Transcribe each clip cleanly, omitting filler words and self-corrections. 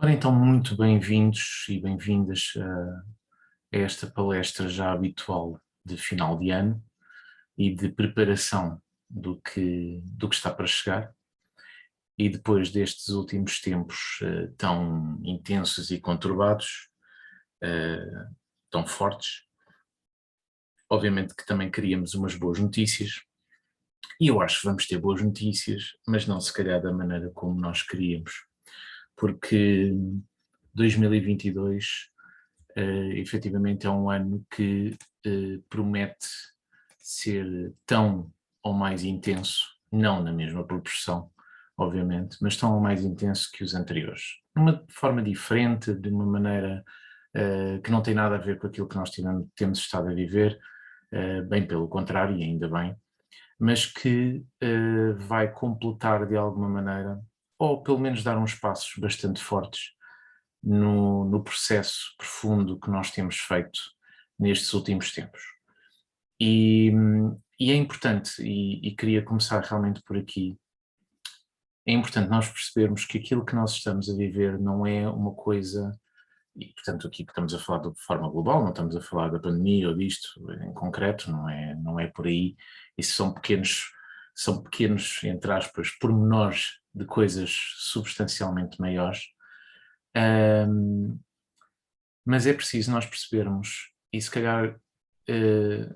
Ora então, muito bem-vindos e bem-vindas a esta palestra já habitual de final de ano e de preparação do que está para chegar. E depois destes últimos tempos tão intensos e conturbados, eh, tão fortes, obviamente que também queríamos umas boas notícias, e eu acho que vamos ter boas notícias, mas não se calhar da maneira como nós queríamos, porque 2022 efetivamente é um ano que promete ser tão ou mais intenso, não na mesma proporção, obviamente, mas tão ou mais intenso que os anteriores. De uma forma diferente, de uma maneira que não tem nada a ver com aquilo que nós temos estado a viver, bem pelo contrário, e ainda bem, mas que vai completar de alguma maneira, ou pelo menos dar uns passos bastante fortes no processo profundo que nós temos feito nestes últimos tempos. E, e é importante, e queria começar realmente por aqui, é importante nós percebermos que aquilo que nós estamos a viver não é uma coisa, e portanto aqui que estamos a falar de forma global, não estamos a falar da pandemia ou disto em concreto, não é por aí, isso são pequenos, entre aspas, pormenores de coisas substancialmente maiores. Um, mas é preciso nós percebermos, e se calhar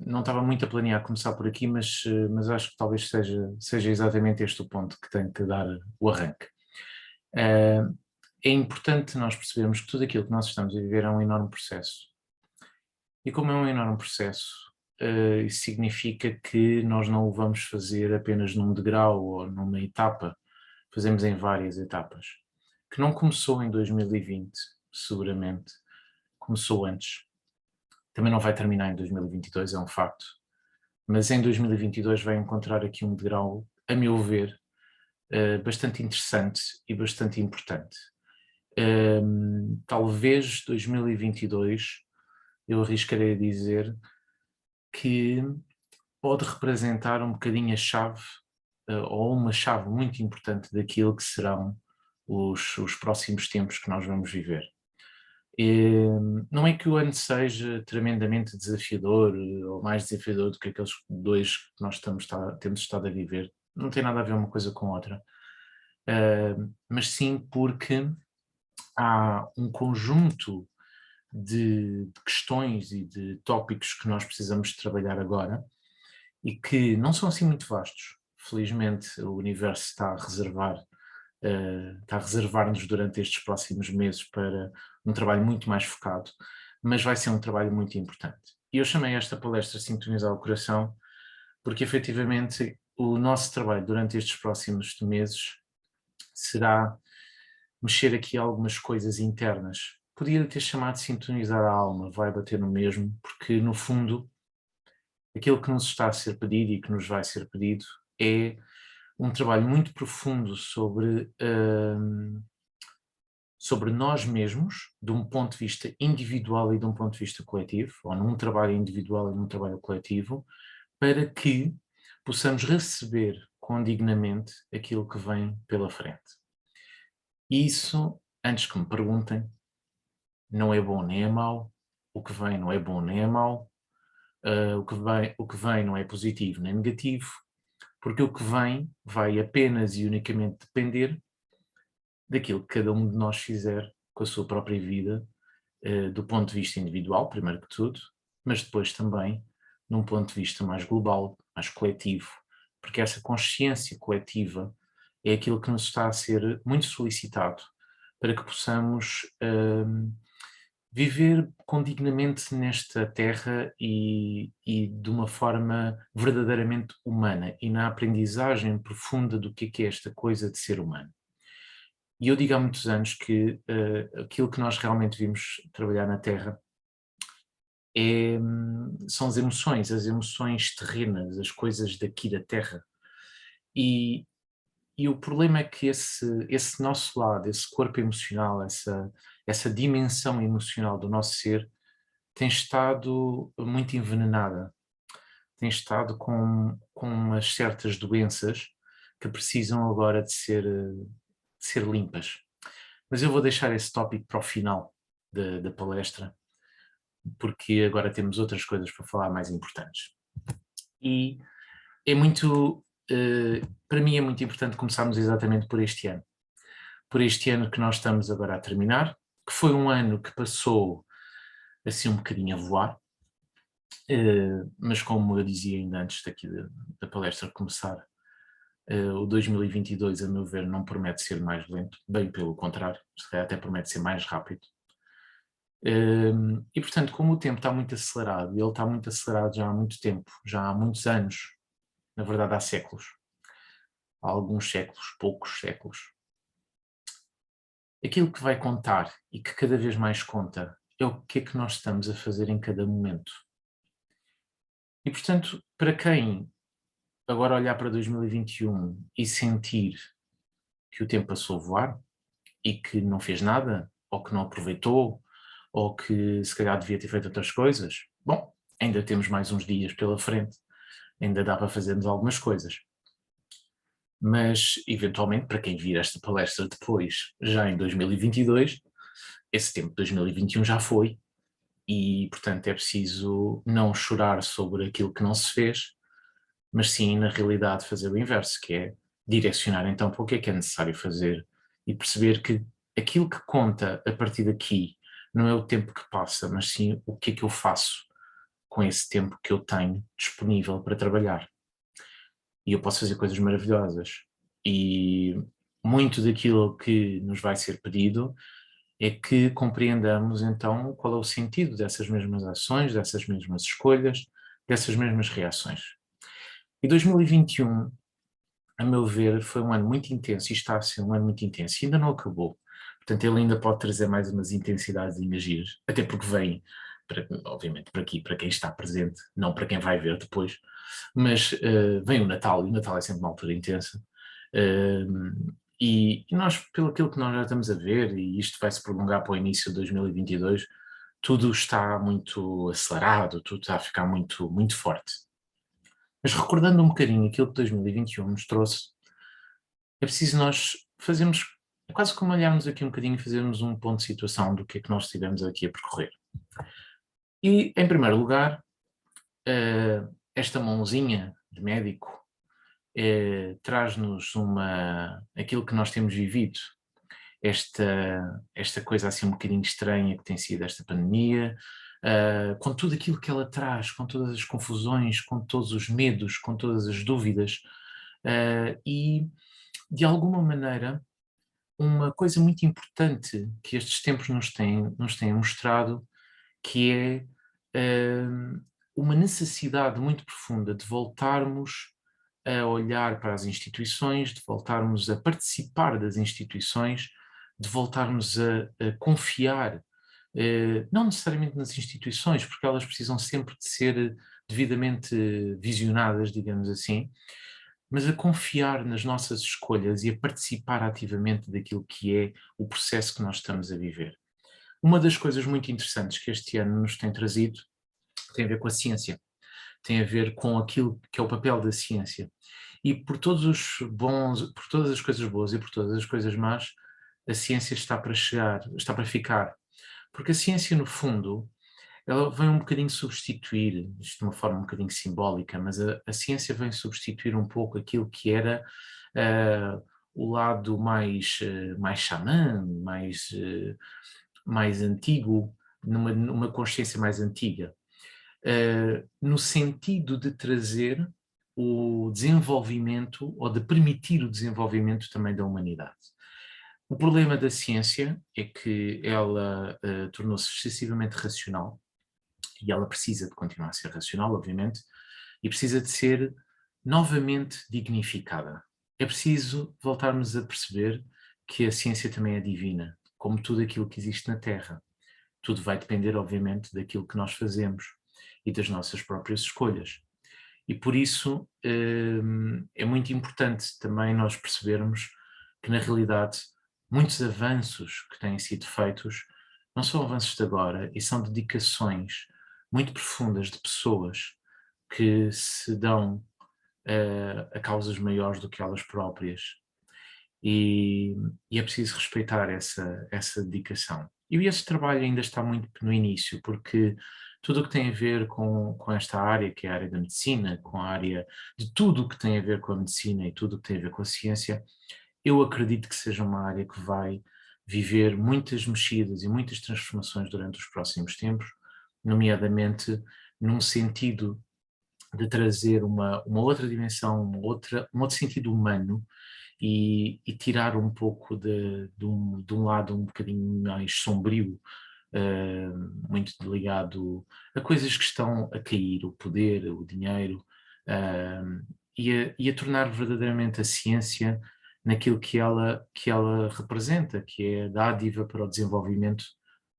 não estava muito a planear começar por aqui, mas acho que talvez seja exatamente este o ponto que tem que dar o arranque. É importante nós percebermos que tudo aquilo que nós estamos a viver é um enorme processo. E como é um enorme processo, isso significa que nós não o vamos fazer apenas num degrau ou numa etapa, fazemos em várias etapas. Que não começou em 2020, seguramente, começou antes. Também não vai terminar em 2022, é um facto, mas em 2022 vai encontrar aqui um degrau, a meu ver, bastante interessante e bastante importante. Talvez 2022, eu arriscarei a dizer que pode representar um bocadinho a chave, ou uma chave muito importante daquilo que serão os próximos tempos que nós vamos viver. Não é que o ano seja tremendamente desafiador ou mais desafiador do que aqueles dois que nós temos estado a viver, não tem nada a ver uma coisa com outra, mas sim porque há um conjunto de questões e de tópicos que nós precisamos de trabalhar agora e que não são assim muito vastos. Felizmente o universo está a reservar-nos durante estes próximos meses para um trabalho muito mais focado, mas vai ser um trabalho muito importante. E eu chamei esta palestra Sintonizar o Coração, porque efetivamente o nosso trabalho durante estes próximos meses será mexer aqui algumas coisas internas. Podia ter chamado de sintonizar a alma, vai bater no mesmo, porque no fundo aquilo que nos está a ser pedido e que nos vai ser pedido é um trabalho muito profundo sobre nós mesmos, de um ponto de vista individual e de um ponto de vista coletivo, ou num trabalho individual e num trabalho coletivo, para que possamos receber condignamente aquilo que vem pela frente. Isso, antes que me perguntem, não é bom nem é mau, o que vem não é bom nem é mau, o que vem não é positivo nem negativo, porque o que vem vai apenas e unicamente depender daquilo que cada um de nós fizer com a sua própria vida, do ponto de vista individual, primeiro que tudo, mas depois também num ponto de vista mais global, mais coletivo, porque essa consciência coletiva é aquilo que nos está a ser muito solicitado para que possamos viver condignamente nesta terra e de uma forma verdadeiramente humana e na aprendizagem profunda do que é esta coisa de ser humano. E eu digo há muitos anos que aquilo que nós realmente vimos trabalhar na Terra são as emoções terrenas, as coisas daqui da Terra. E, e o problema é que esse nosso lado, esse corpo emocional, essa dimensão emocional do nosso ser tem estado muito envenenada, tem estado com umas certas doenças que precisam agora de ser limpas. Mas eu vou deixar esse tópico para o final da palestra, porque agora temos outras coisas para falar mais importantes. E é muito, para mim é muito importante começarmos exatamente por este ano. Por este ano que nós estamos agora a terminar, que foi um ano que passou assim um bocadinho a voar, mas como eu dizia ainda antes daqui da palestra começar, o 2022, a meu ver, não promete ser mais lento, bem pelo contrário, se calhar até promete ser mais rápido. E portanto, como o tempo está muito acelerado, e ele está muito acelerado já há muito tempo, já há muitos anos, na verdade há séculos, há alguns séculos, poucos séculos, aquilo que vai contar e que cada vez mais conta é o que é que nós estamos a fazer em cada momento. E portanto, para quem agora olhar para 2021 e sentir que o tempo passou a voar e que não fez nada, ou que não aproveitou, ou que se calhar devia ter feito outras coisas, bom, ainda temos mais uns dias pela frente, ainda dá para fazermos algumas coisas. Mas, eventualmente, para quem vir esta palestra depois, já em 2022, esse tempo de 2021 já foi, e, portanto, é preciso não chorar sobre aquilo que não se fez, mas sim, na realidade, fazer o inverso, que é direcionar então para o que é necessário fazer e perceber que aquilo que conta a partir daqui não é o tempo que passa, mas sim o que é que eu faço com esse tempo que eu tenho disponível para trabalhar. E eu posso fazer coisas maravilhosas. E muito daquilo que nos vai ser pedido é que compreendamos então qual é o sentido dessas mesmas ações, dessas mesmas escolhas, dessas mesmas reações. E 2021, a meu ver, foi um ano muito intenso e está a ser um ano muito intenso e ainda não acabou. Portanto, ele ainda pode trazer mais umas intensidades e giras, até porque vem, obviamente, para aqui, para quem está presente, não para quem vai ver depois, mas vem o Natal, e o Natal é sempre uma altura intensa. E nós, pelo aquilo que nós já estamos a ver, e isto vai se prolongar para o início de 2022, tudo está muito acelerado, tudo está a ficar muito, muito forte. Mas recordando um bocadinho aquilo que 2021 nos trouxe, é preciso nós fazermos, é quase como olharmos aqui um bocadinho e fazermos um ponto de situação do que é que nós estivemos aqui a percorrer. E, em primeiro lugar, esta mãozinha de médico traz-nos aquilo que nós temos vivido, esta coisa assim um bocadinho estranha que tem sido esta pandemia, com tudo aquilo que ela traz, com todas as confusões, com todos os medos, com todas as dúvidas, e de alguma maneira uma coisa muito importante que estes tempos nos têm mostrado, que é uma necessidade muito profunda de voltarmos a olhar para as instituições, de voltarmos a participar das instituições, de voltarmos a confiar, não necessariamente nas instituições, porque elas precisam sempre de ser devidamente visionadas, digamos assim, mas a confiar nas nossas escolhas e a participar ativamente daquilo que é o processo que nós estamos a viver. Uma das coisas muito interessantes que este ano nos tem trazido tem a ver com a ciência, tem a ver com aquilo que é o papel da ciência. E por todos os bons, por todas as coisas boas e por todas as coisas más, a ciência está para chegar, está para ficar. Porque a ciência, no fundo, ela vem um bocadinho substituir, isto de uma forma um bocadinho simbólica, mas a ciência vem substituir um pouco aquilo que era o lado mais xamã, mais antigo, numa consciência mais antiga, no sentido de trazer o desenvolvimento ou de permitir o desenvolvimento também da humanidade. O problema da ciência é que ela tornou-se excessivamente racional, e ela precisa de continuar a ser racional, obviamente, e precisa de ser novamente dignificada. É preciso voltarmos a perceber que a ciência também é divina, como tudo aquilo que existe na Terra. Tudo vai depender, obviamente, daquilo que nós fazemos e das nossas próprias escolhas. E por isso é muito importante também nós percebermos que, na realidade, muitos avanços que têm sido feitos não são avanços de agora, e são dedicações muito profundas de pessoas que se dão a causas maiores do que elas próprias. e é preciso respeitar essa dedicação. E esse trabalho ainda está muito no início, porque tudo o que tem a ver com esta área, que é a área da medicina, com a área de tudo o que tem a ver com a medicina e tudo o que tem a ver com a ciência, eu acredito que seja uma área que vai viver muitas mexidas e muitas transformações durante os próximos tempos, nomeadamente num sentido de trazer uma outra dimensão, um outro sentido humano e tirar um pouco de um lado um bocadinho mais sombrio, muito ligado a coisas que estão a cair, o poder, o dinheiro, e a tornar verdadeiramente a ciência naquilo que ela representa, que é a dádiva para o desenvolvimento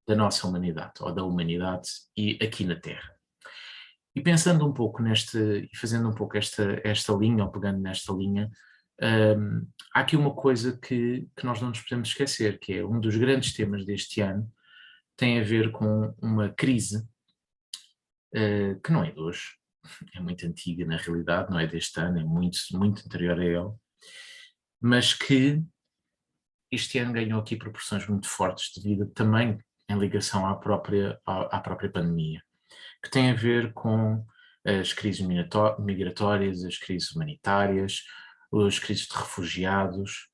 da nossa humanidade, ou da humanidade e aqui na Terra. E pensando um pouco e fazendo um pouco esta linha, ou pegando nesta linha, há aqui uma coisa que nós não nos podemos esquecer, que é um dos grandes temas deste ano, tem a ver com uma crise que não é de hoje, é muito antiga na realidade, não é deste ano, é muito, muito anterior a ele, mas que este ano ganhou aqui proporções muito fortes devido também em ligação à própria pandemia, que tem a ver com as crises migratórias, as crises humanitárias, as crises de refugiados,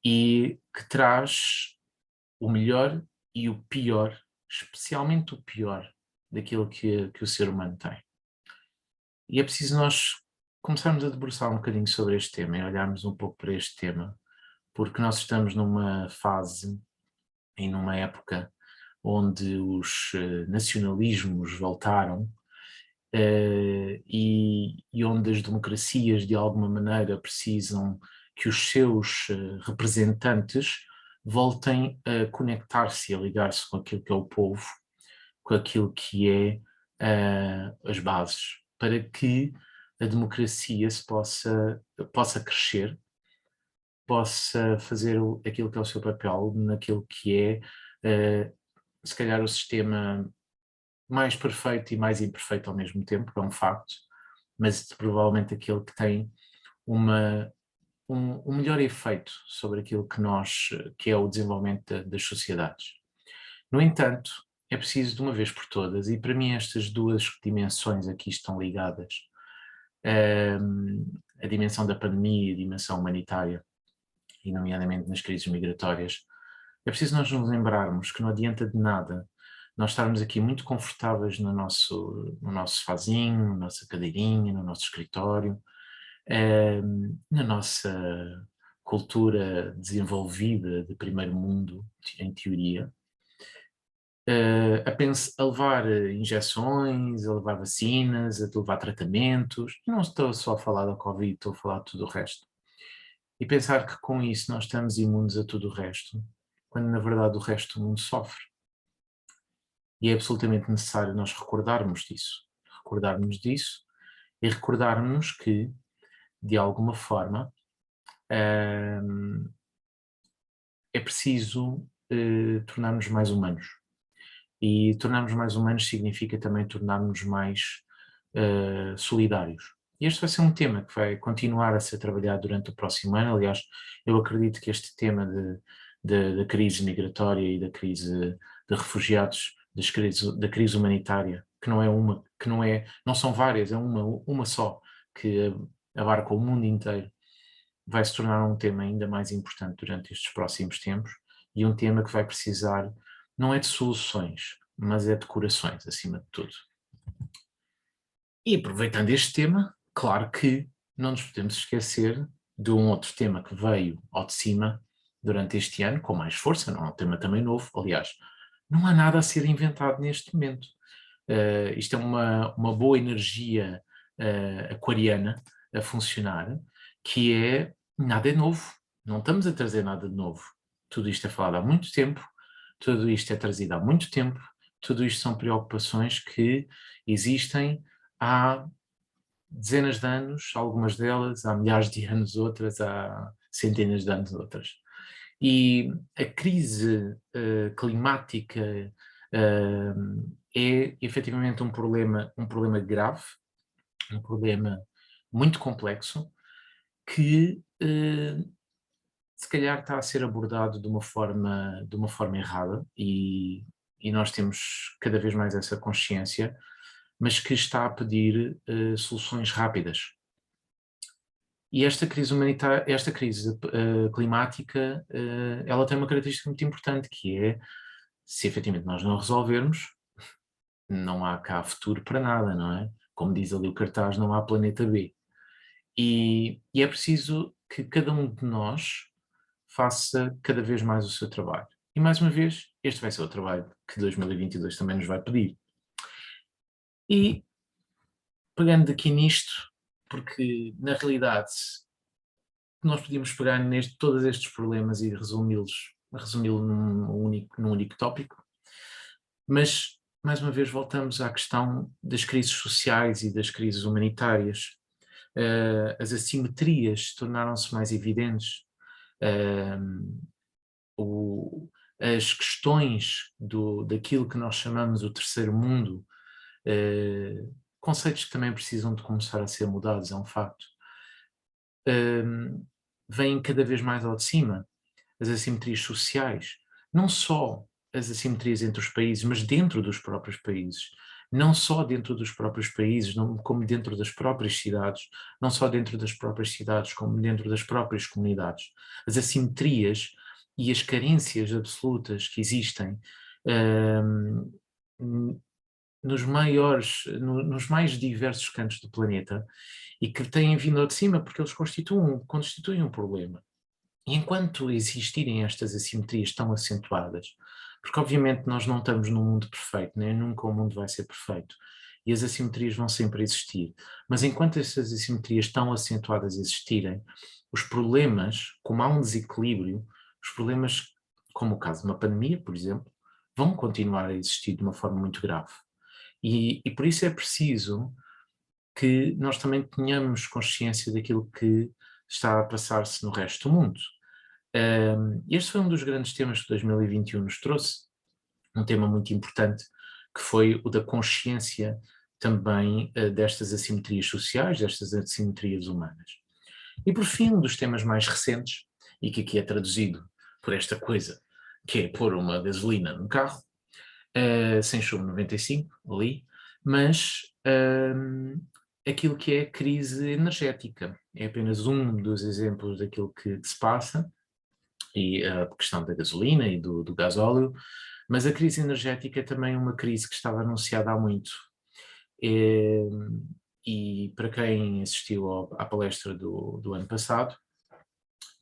e que traz o melhor e o pior, especialmente o pior, daquilo que o ser humano tem. E é preciso nós começarmos a debruçar um bocadinho sobre este tema e olharmos um pouco para este tema, porque nós estamos numa fase e numa época onde os nacionalismos voltaram, e onde as democracias de alguma maneira precisam que os seus representantes voltem a conectar-se e a ligar-se com aquilo que é o povo, com aquilo que é as bases, para que a democracia possa crescer, possa fazer aquilo que é o seu papel naquilo que é, se calhar, o sistema mais perfeito e mais imperfeito ao mesmo tempo, é um facto, mas provavelmente aquele que tem um melhor efeito sobre aquilo que é o desenvolvimento das sociedades. No entanto, é preciso de uma vez por todas, e para mim estas duas dimensões aqui estão ligadas, a dimensão da pandemia e a dimensão humanitária, e nomeadamente nas crises migratórias, é preciso nós nos lembrarmos que não adianta de nada nós estarmos aqui muito confortáveis no nosso sofazinho, na nossa cadeirinha, no nosso escritório, na nossa cultura desenvolvida de primeiro mundo, em teoria, a levar injeções, a levar vacinas, a levar tratamentos. Não estou só a falar da Covid, estou a falar de tudo o resto. E pensar que com isso nós estamos imunes a tudo o resto, quando na verdade o resto do mundo sofre. E é absolutamente necessário nós recordarmos disso e recordarmos que, de alguma forma, é preciso tornar-nos mais humanos. E tornar-nos mais humanos significa também tornar-nos mais solidários. E este vai ser um tema que vai continuar a ser trabalhado durante o próximo ano. Aliás, eu acredito que este tema da crise migratória e da crise de refugiados, da crise humanitária, não são várias, é uma só, que abarca o mundo inteiro, vai se tornar um tema ainda mais importante durante estes próximos tempos, e um tema que vai precisar, não é de soluções, mas é de corações, acima de tudo. E aproveitando este tema, claro que não nos podemos esquecer de um outro tema que veio ao de cima durante este ano, com mais força, não é um tema também novo, aliás, não há nada a ser inventado neste momento. Isto é uma boa energia aquariana a funcionar, que é nada é novo, não estamos a trazer nada de novo. Tudo isto é falado há muito tempo, tudo isto é trazido há muito tempo, tudo isto são preocupações que existem há dezenas de anos, algumas delas, há milhares de anos, outras há centenas de anos, outras. E a crise climática é efetivamente um problema grave, um problema muito complexo, que se calhar está a ser abordado de uma forma errada e nós temos cada vez mais essa consciência, mas que está a pedir soluções rápidas. E esta crise humanitária, esta crise climática, ela tem uma característica muito importante, que é, se efetivamente nós não resolvermos, não há cá futuro para nada, não é? Como diz ali o cartaz, não há planeta B. E é preciso que cada um de nós faça cada vez mais o seu trabalho. E mais uma vez, este vai ser o trabalho que 2022 também nos vai pedir. E pegando aqui nisto, porque na realidade nós podíamos pegar todos estes problemas e resumi-lo num único tópico, mas mais uma vez voltamos à questão das crises sociais e das crises humanitárias. As assimetrias tornaram-se mais evidentes. As questões daquilo que nós chamamos o terceiro mundo, conceitos que também precisam de começar a ser mudados, é um facto, vêm cada vez mais ao de cima. As assimetrias sociais, não só as assimetrias entre os países, mas dentro dos próprios países. Não só dentro dos próprios países, como dentro das próprias cidades, não só dentro das próprias cidades, como dentro das próprias comunidades. As assimetrias e as carências absolutas que existem nos mais diversos cantos do planeta e que têm vindo ao de cima porque eles constituem um problema. E enquanto existirem estas assimetrias tão acentuadas, porque obviamente nós não estamos num mundo perfeito, nem nunca o mundo vai ser perfeito, e as assimetrias vão sempre existir, mas enquanto essas assimetrias tão acentuadas existirem, os problemas, como há um desequilíbrio, os problemas, como o caso de uma pandemia, por exemplo, vão continuar a existir de uma forma muito grave. E por isso é preciso que nós também tenhamos consciência daquilo que está a passar-se no resto do mundo. Este foi um dos grandes temas que 2021 nos trouxe, um tema muito importante, que foi o da consciência também destas assimetrias sociais, destas assimetrias humanas. E por fim, um dos temas mais recentes, e que aqui é traduzido por esta coisa, que é pôr uma gasolina no carro, sem chumbo 95, ali, mas aquilo que é a crise energética. É apenas um dos exemplos daquilo que se passa, e a questão da gasolina e do gasóleo, mas a crise energética é também uma crise que estava anunciada há muito. E para quem assistiu à palestra do ano passado,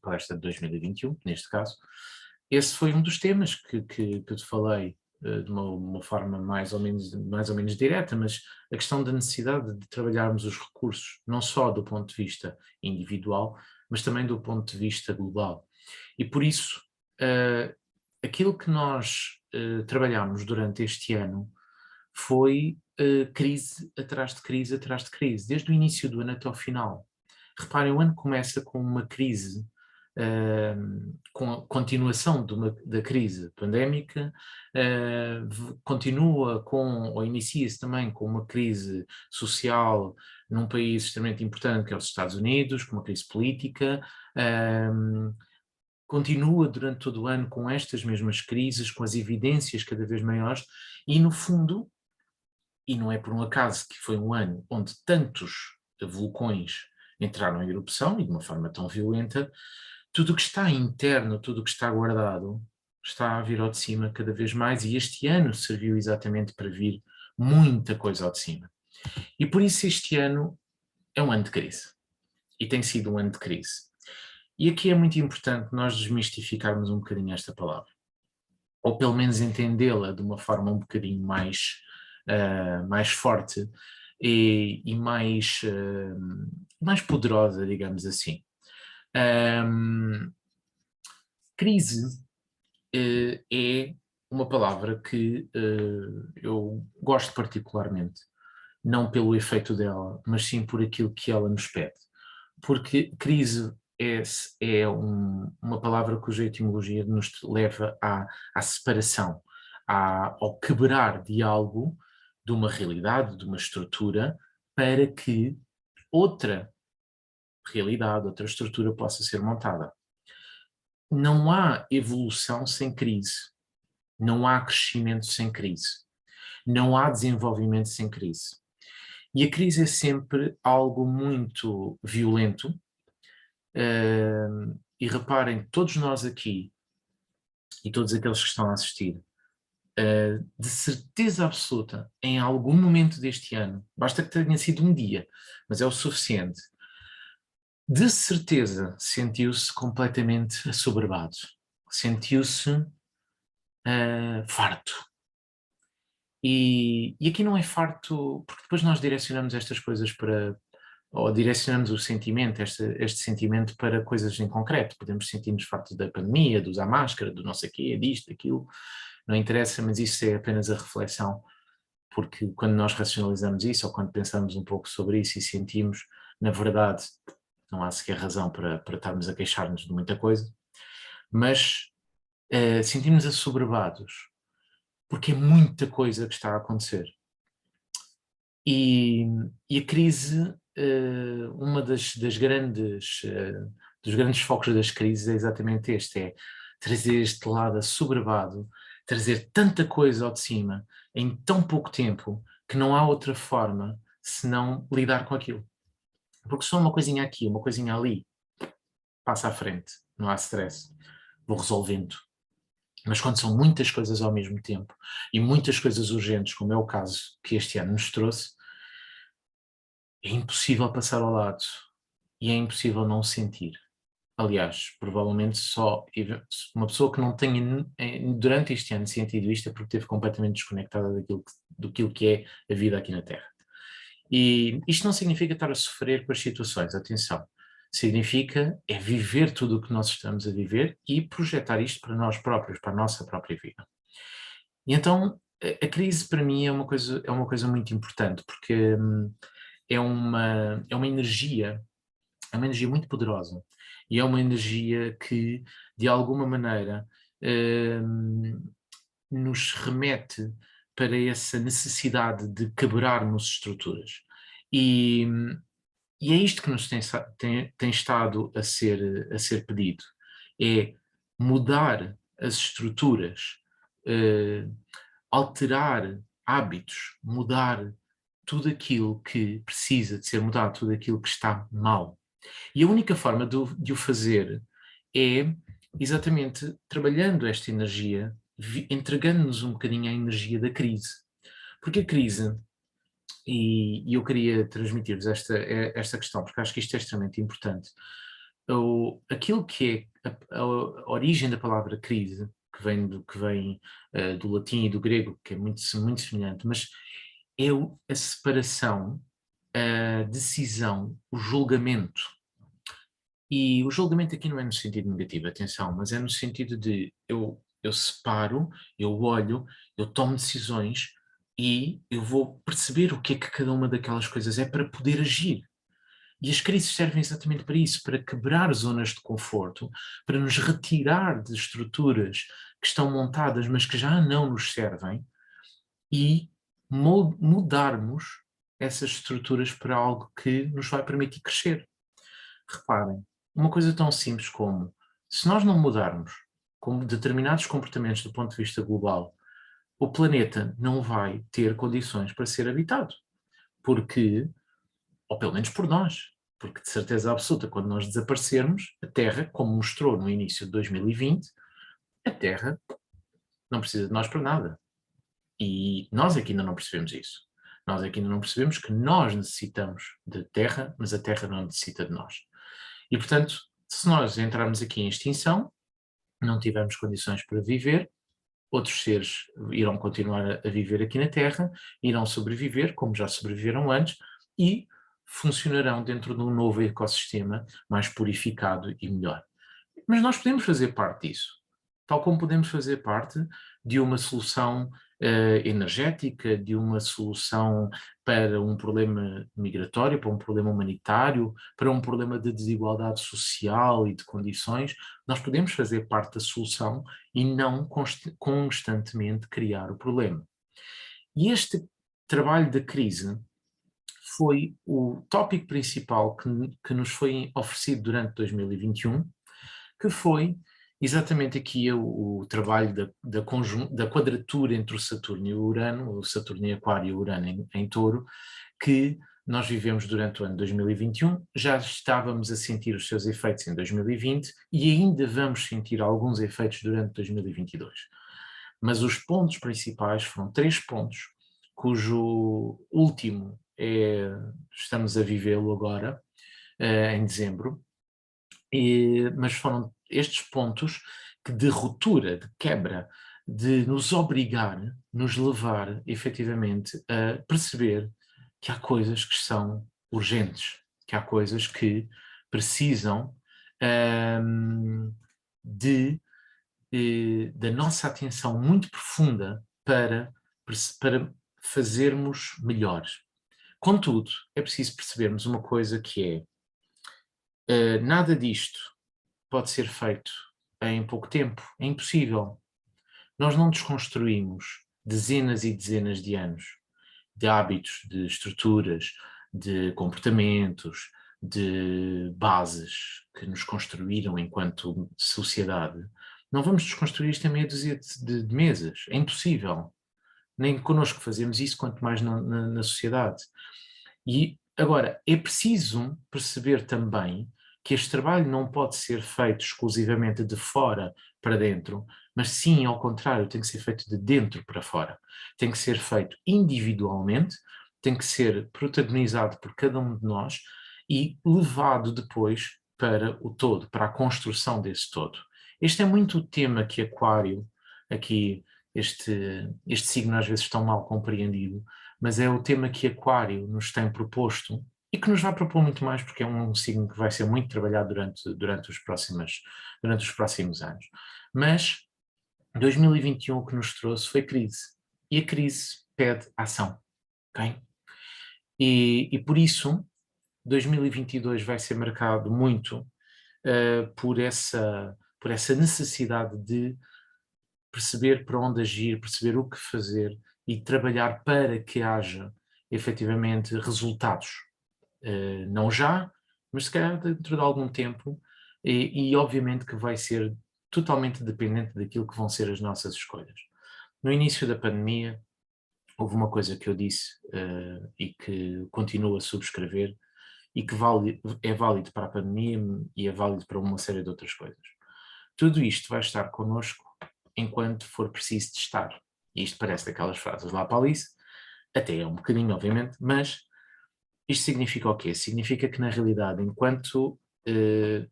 palestra de 2021, neste caso, esse foi um dos temas que eu te falei de uma forma mais ou menos direta, mas a questão da necessidade de trabalharmos os recursos, não só do ponto de vista individual, mas também do ponto de vista global. E por isso, aquilo que nós trabalhámos durante este ano foi crise atrás de crise atrás de crise, desde o início do ano até ao final. Reparem, o ano começa com uma crise, com a continuação da crise pandémica, continua ou inicia-se também com uma crise social num país extremamente importante que é os Estados Unidos, com uma crise política, continua durante todo o ano com estas mesmas crises, com as evidências cada vez maiores e no fundo, e não é por um acaso que foi um ano onde tantos vulcões entraram em erupção e de uma forma tão violenta, tudo o que está interno, tudo o que está guardado, está a vir ao de cima cada vez mais e este ano serviu exatamente para vir muita coisa ao de cima. E por isso este ano é um ano de crise. E tem sido um ano de crise. E aqui é muito importante nós desmistificarmos um bocadinho esta palavra. Ou pelo menos entendê-la de uma forma um bocadinho mais forte e mais poderosa, digamos assim. Crise é uma palavra que eu gosto particularmente, não pelo efeito dela, mas sim por aquilo que ela nos pede. Porque crise é uma palavra cuja etimologia nos leva à separação, ao quebrar de algo, de uma realidade, de uma estrutura, para que outra realidade, outra estrutura possa ser montada. não há evolução sem crise, não há crescimento sem crise, não há desenvolvimento sem crise. E a crise é sempre algo muito violento, e reparem, todos nós aqui, e todos aqueles que estão a assistir, de certeza absoluta, em algum momento deste ano, basta que tenha sido um dia, mas é o suficiente, de certeza sentiu-se completamente assoberbado, sentiu-se farto. E aqui não é farto, porque depois nós direcionamos estas coisas para, ou direcionamos o sentimento, este sentimento para coisas em concreto. Podemos sentir-nos fartos da pandemia, de usar máscara, do não sei quê, disto, daquilo, não interessa, mas isso é apenas a reflexão, porque quando nós racionalizamos isso, ou quando pensamos um pouco sobre isso e sentimos, na verdade, não há sequer razão para estarmos a queixar-nos de muita coisa, mas sentimos assoberbados, porque é muita coisa que está a acontecer. E a crise, uma das grandes, dos grandes focos das crises é exatamente este, é trazer este lado assoberbado, trazer tanta coisa ao de cima em tão pouco tempo que não há outra forma senão lidar com aquilo. Porque só uma coisinha aqui, uma coisinha ali, passa à frente, não há stress, vou resolvendo. Mas quando são muitas coisas ao mesmo tempo e muitas coisas urgentes, como é o caso que este ano nos trouxe, é impossível passar ao lado e é impossível não sentir. Aliás, provavelmente só uma pessoa que não tenha durante este ano sentido isto é porque esteve completamente desconectada daquilo que é a vida aqui na Terra. E isto não significa estar a sofrer com as situações, atenção. Significa é viver tudo o que nós estamos a viver e projetar isto para nós próprios, para a nossa própria vida. E então a crise para mim é uma coisa muito importante, porque é uma energia muito poderosa e é uma energia que de alguma maneira nos remete para essa necessidade de quebrarmos estruturas. E, e é isto que nos tem estado a ser pedido, é mudar as estruturas, alterar hábitos, mudar tudo aquilo que precisa de ser mudado, tudo aquilo que está mal. E a única forma de o fazer é exatamente trabalhando esta energia, entregando-nos um bocadinho à energia da crise. Porque a crise, e eu queria transmitir-vos esta questão, porque acho que isto é extremamente importante. Aquilo que é a origem da palavra crise, que vem do latim e do grego, que é muito, muito semelhante, mas é a separação, a decisão, o julgamento. E o julgamento aqui não é no sentido negativo, atenção, mas é no sentido de eu separo, eu olho, eu tomo decisões e eu vou perceber o que é que cada uma daquelas coisas é para poder agir. E as crises servem exatamente para isso, para quebrar zonas de conforto, para nos retirar de estruturas que estão montadas, mas que já não nos servem, e mudarmos essas estruturas para algo que nos vai permitir crescer. Reparem, uma coisa tão simples como, se nós não mudarmos como determinados comportamentos do ponto de vista global, o planeta não vai ter condições para ser habitado. Porque, ou pelo menos por nós, porque de certeza absoluta, quando nós desaparecermos, a Terra, como mostrou no início de 2020, a Terra não precisa de nós para nada. E nós aqui ainda não percebemos isso. Nós aqui ainda não percebemos que nós necessitamos de Terra, mas a Terra não necessita de nós. E, portanto, se nós entrarmos aqui em extinção, não tivermos condições para viver, outros seres irão continuar a viver aqui na Terra, irão sobreviver, como já sobreviveram antes, e funcionarão dentro de um novo ecossistema mais purificado e melhor. Mas nós podemos fazer parte disso, tal como podemos fazer parte de uma solução energética, de uma solução para um problema migratório, para um problema humanitário, para um problema de desigualdade social e de condições. Nós podemos fazer parte da solução e não constantemente criar o problema. E este trabalho da crise foi o tópico principal que nos foi oferecido durante 2021, que foi exatamente aqui é o trabalho da quadratura entre o Saturno e o Urano, o Saturno em Aquário e o Urano em Touro, que nós vivemos durante o ano 2021, já estávamos a sentir os seus efeitos em 2020 e ainda vamos sentir alguns efeitos durante 2022. Mas os pontos principais foram 3 pontos, cujo último estamos a vivê-lo agora, em dezembro, mas foram estes pontos que de ruptura, de quebra, de nos obrigar, nos levar efetivamente a perceber que há coisas que são urgentes, que há coisas que precisam de, da nossa atenção muito profunda para fazermos melhores. Contudo, é preciso percebermos uma coisa que é, nada disto pode ser feito em pouco tempo, é impossível. Nós não desconstruímos dezenas e dezenas de anos de hábitos, de estruturas, de comportamentos, de bases que nos construíram enquanto sociedade. Não vamos desconstruir isto em meia dúzia de meses, é impossível. Nem connosco fazemos isso, quanto mais na sociedade. E agora, é preciso perceber também que este trabalho não pode ser feito exclusivamente de fora para dentro, mas sim, ao contrário, tem que ser feito de dentro para fora. Tem que ser feito individualmente, tem que ser protagonizado por cada um de nós e levado depois para o todo, para a construção desse todo. Este é muito o tema que Aquário, aqui este signo às vezes tão mal compreendido, mas é o tema que Aquário nos tem proposto e que nos vai propor muito mais, porque é um signo que vai ser muito trabalhado durante os próximos anos. Mas 2021 o que nos trouxe foi crise. E a crise pede ação. Okay? E por isso, 2022 vai ser marcado muito por essa necessidade de perceber para onde agir, perceber o que fazer e trabalhar para que haja efetivamente resultados. Não já, mas se calhar dentro de algum tempo, e obviamente que vai ser totalmente dependente daquilo que vão ser as nossas escolhas. No início da pandemia, houve uma coisa que eu disse e que continuo a subscrever e que é válido para a pandemia e é válido para uma série de outras coisas. Tudo isto vai estar connosco enquanto for preciso testar. E isto parece daquelas frases lá para Alice, até é um bocadinho, obviamente, mas isto significa o quê? Significa que, na realidade, enquanto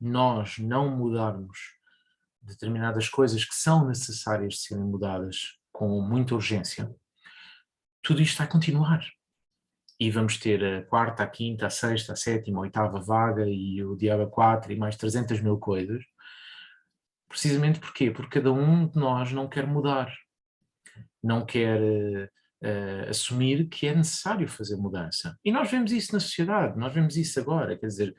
nós não mudarmos determinadas coisas que são necessárias de serem mudadas com muita urgência, tudo isto vai continuar. E vamos ter a quarta, a quinta, a sexta, a sétima, a oitava vaga e o diabo a 4 e mais 300 mil coisas. Precisamente porquê? Porque cada um de nós não quer mudar, não quer assumir que é necessário fazer mudança. E nós vemos isso na sociedade, nós vemos isso agora, quer dizer,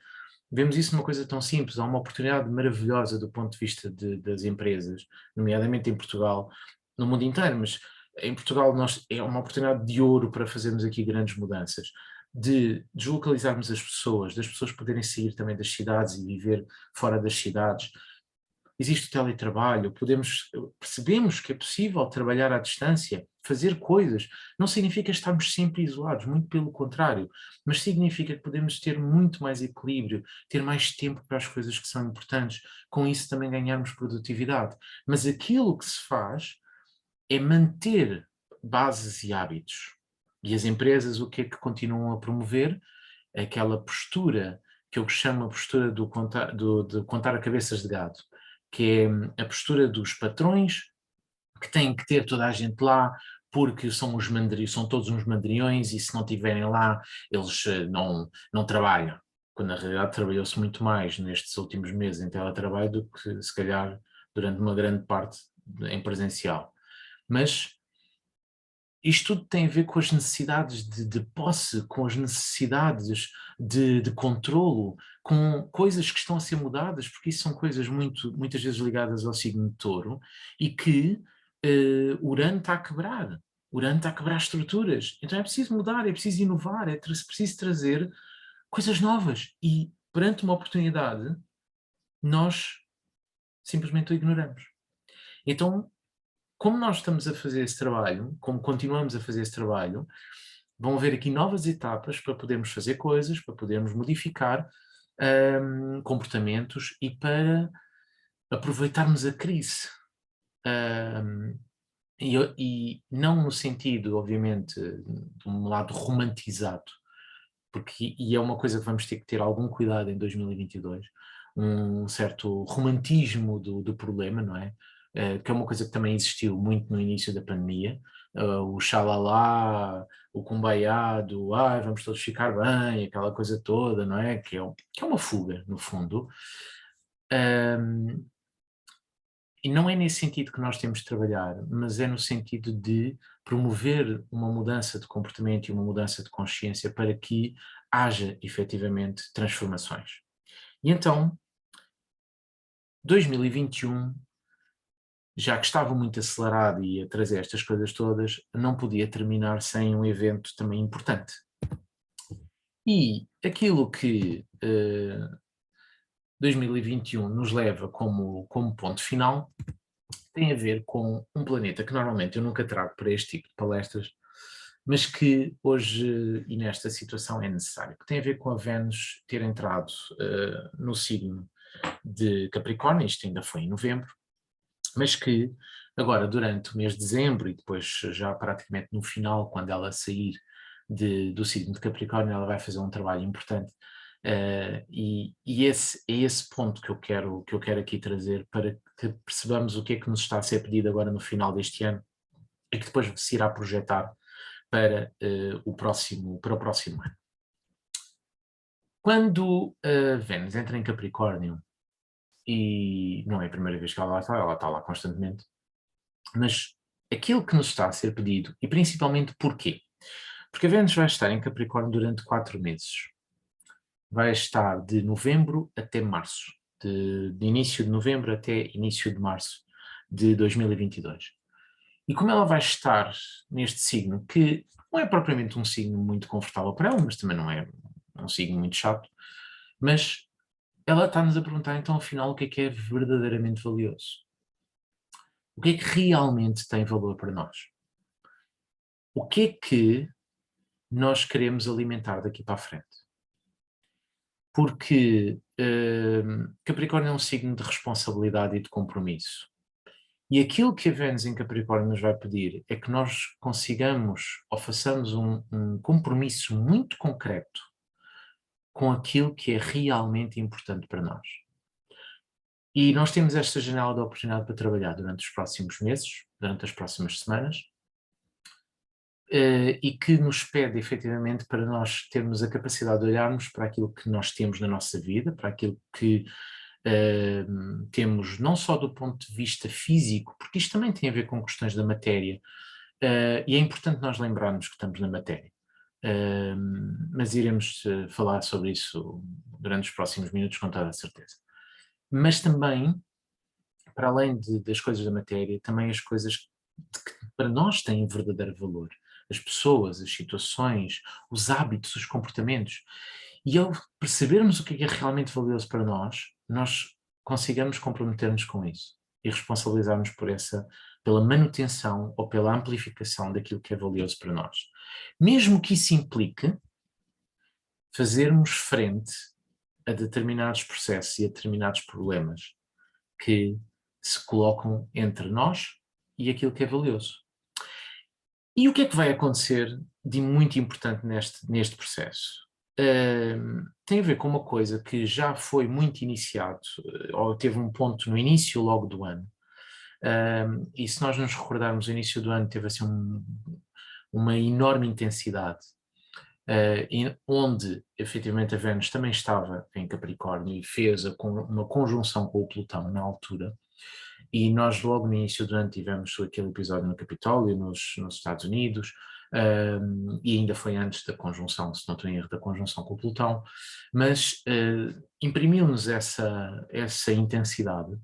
vemos isso numa coisa tão simples, há uma oportunidade maravilhosa do ponto de vista das empresas, nomeadamente em Portugal, no mundo inteiro, mas em Portugal é uma oportunidade de ouro para fazermos aqui grandes mudanças, de deslocalizarmos as pessoas, das pessoas poderem sair também das cidades e viver fora das cidades. Existe o teletrabalho, percebemos que é possível trabalhar à distância, fazer coisas. Não significa estarmos sempre isolados, muito pelo contrário, mas significa que podemos ter muito mais equilíbrio, ter mais tempo para as coisas que são importantes, com isso também ganharmos produtividade. Mas aquilo que se faz é manter bases e hábitos. E as empresas o que é que continuam a promover? Aquela postura que eu chamo a postura de contar a cabeças de gado, que é a postura dos patrões que têm que ter toda a gente lá porque são todos uns mandriões e se não estiverem lá eles não trabalham. Quando na realidade trabalhou-se muito mais nestes últimos meses em teletrabalho do que se calhar durante uma grande parte em presencial. Mas isto tudo tem a ver com as necessidades de posse, com as necessidades de controlo, com coisas que estão a ser mudadas, porque isso são coisas muitas vezes ligadas ao signo de Touro, e que Urano está a quebrar. Urano está a quebrar estruturas. Então é preciso mudar, é preciso inovar, é preciso trazer coisas novas. E perante uma oportunidade, nós simplesmente o ignoramos. Então, como nós estamos a fazer esse trabalho, como continuamos a fazer esse trabalho, vão haver aqui novas etapas para podermos fazer coisas, para podermos modificar comportamentos e para aproveitarmos a crise. E não no sentido, obviamente, de um lado romantizado, porque e é uma coisa que vamos ter que ter algum cuidado em 2022, um certo romantismo do problema, não é? Que é uma coisa que também existiu muito no início da pandemia, o xalala, o kumbaya do vamos todos ficar bem, aquela coisa toda, não é? Que é uma fuga, no fundo. E não é nesse sentido que nós temos de trabalhar, mas é no sentido de promover uma mudança de comportamento e uma mudança de consciência para que haja efetivamente transformações. E então, 2021, já que estava muito acelerado e a trazer estas coisas todas, não podia terminar sem um evento também importante. E aquilo que 2021 nos leva como ponto final tem a ver com um planeta que normalmente eu nunca trago para este tipo de palestras, mas que hoje e nesta situação é necessário, que tem a ver com a Vênus ter entrado no signo de Capricórnio, isto ainda foi em novembro, mas que agora durante o mês de dezembro e depois já praticamente no final, quando ela sair do signo de Capricórnio, ela vai fazer um trabalho importante. E esse é esse ponto que eu quero aqui trazer para que percebamos o que é que nos está a ser pedido agora no final deste ano e que depois se irá projetar para o próximo ano. Quando a Vênus entra em Capricórnio, e não é a primeira vez que ela está lá constantemente, mas aquilo que nos está a ser pedido, e principalmente porquê? Porque a Vênus vai estar em Capricórnio durante 4 meses. Vai estar de novembro até março, de início de novembro até início de março de 2022. E como ela vai estar neste signo, que não é propriamente um signo muito confortável para ela, mas também não é um signo muito chato, mas ela está-nos a perguntar então afinal o que é verdadeiramente valioso. O que é que realmente tem valor para nós? O que é que nós queremos alimentar daqui para a frente? Porque Capricórnio é um signo de responsabilidade e de compromisso. E aquilo que a Vênus em Capricórnio nos vai pedir é que nós consigamos ou façamos um compromisso muito concreto com aquilo que é realmente importante para nós. E nós temos esta janela de oportunidade para trabalhar durante os próximos meses, durante as próximas semanas, e que nos pede efetivamente para nós termos a capacidade de olharmos para aquilo que nós temos na nossa vida, para aquilo que temos não só do ponto de vista físico, porque isto também tem a ver com questões da matéria, e é importante nós lembrarmos que estamos na matéria. Mas iremos falar sobre isso durante os próximos minutos com toda a certeza. Mas também, para além das coisas da matéria, também as coisas que para nós têm verdadeiro valor. As pessoas, as situações, os hábitos, os comportamentos. E ao percebermos o que é realmente valioso para nós consigamos comprometer-nos com isso e responsabilizarmos pela manutenção ou pela amplificação daquilo que é valioso para nós. Mesmo que isso implique fazermos frente a determinados processos e a determinados problemas que se colocam entre nós e aquilo que é valioso. E o que é que vai acontecer de muito importante neste processo? Tem a ver com uma coisa que já foi muito iniciado, ou teve um ponto no início logo do ano. E se nós nos recordarmos, o início do ano teve assim uma enorme intensidade, onde efetivamente a Vênus também estava em Capricórnio e fez uma conjunção com o Plutão na altura. E nós logo no início do ano tivemos aquele episódio no Capitólio, nos Estados Unidos, e ainda foi antes da conjunção, se não estou em erro, da conjunção com o Plutão, mas imprimiu-nos essa intensidade.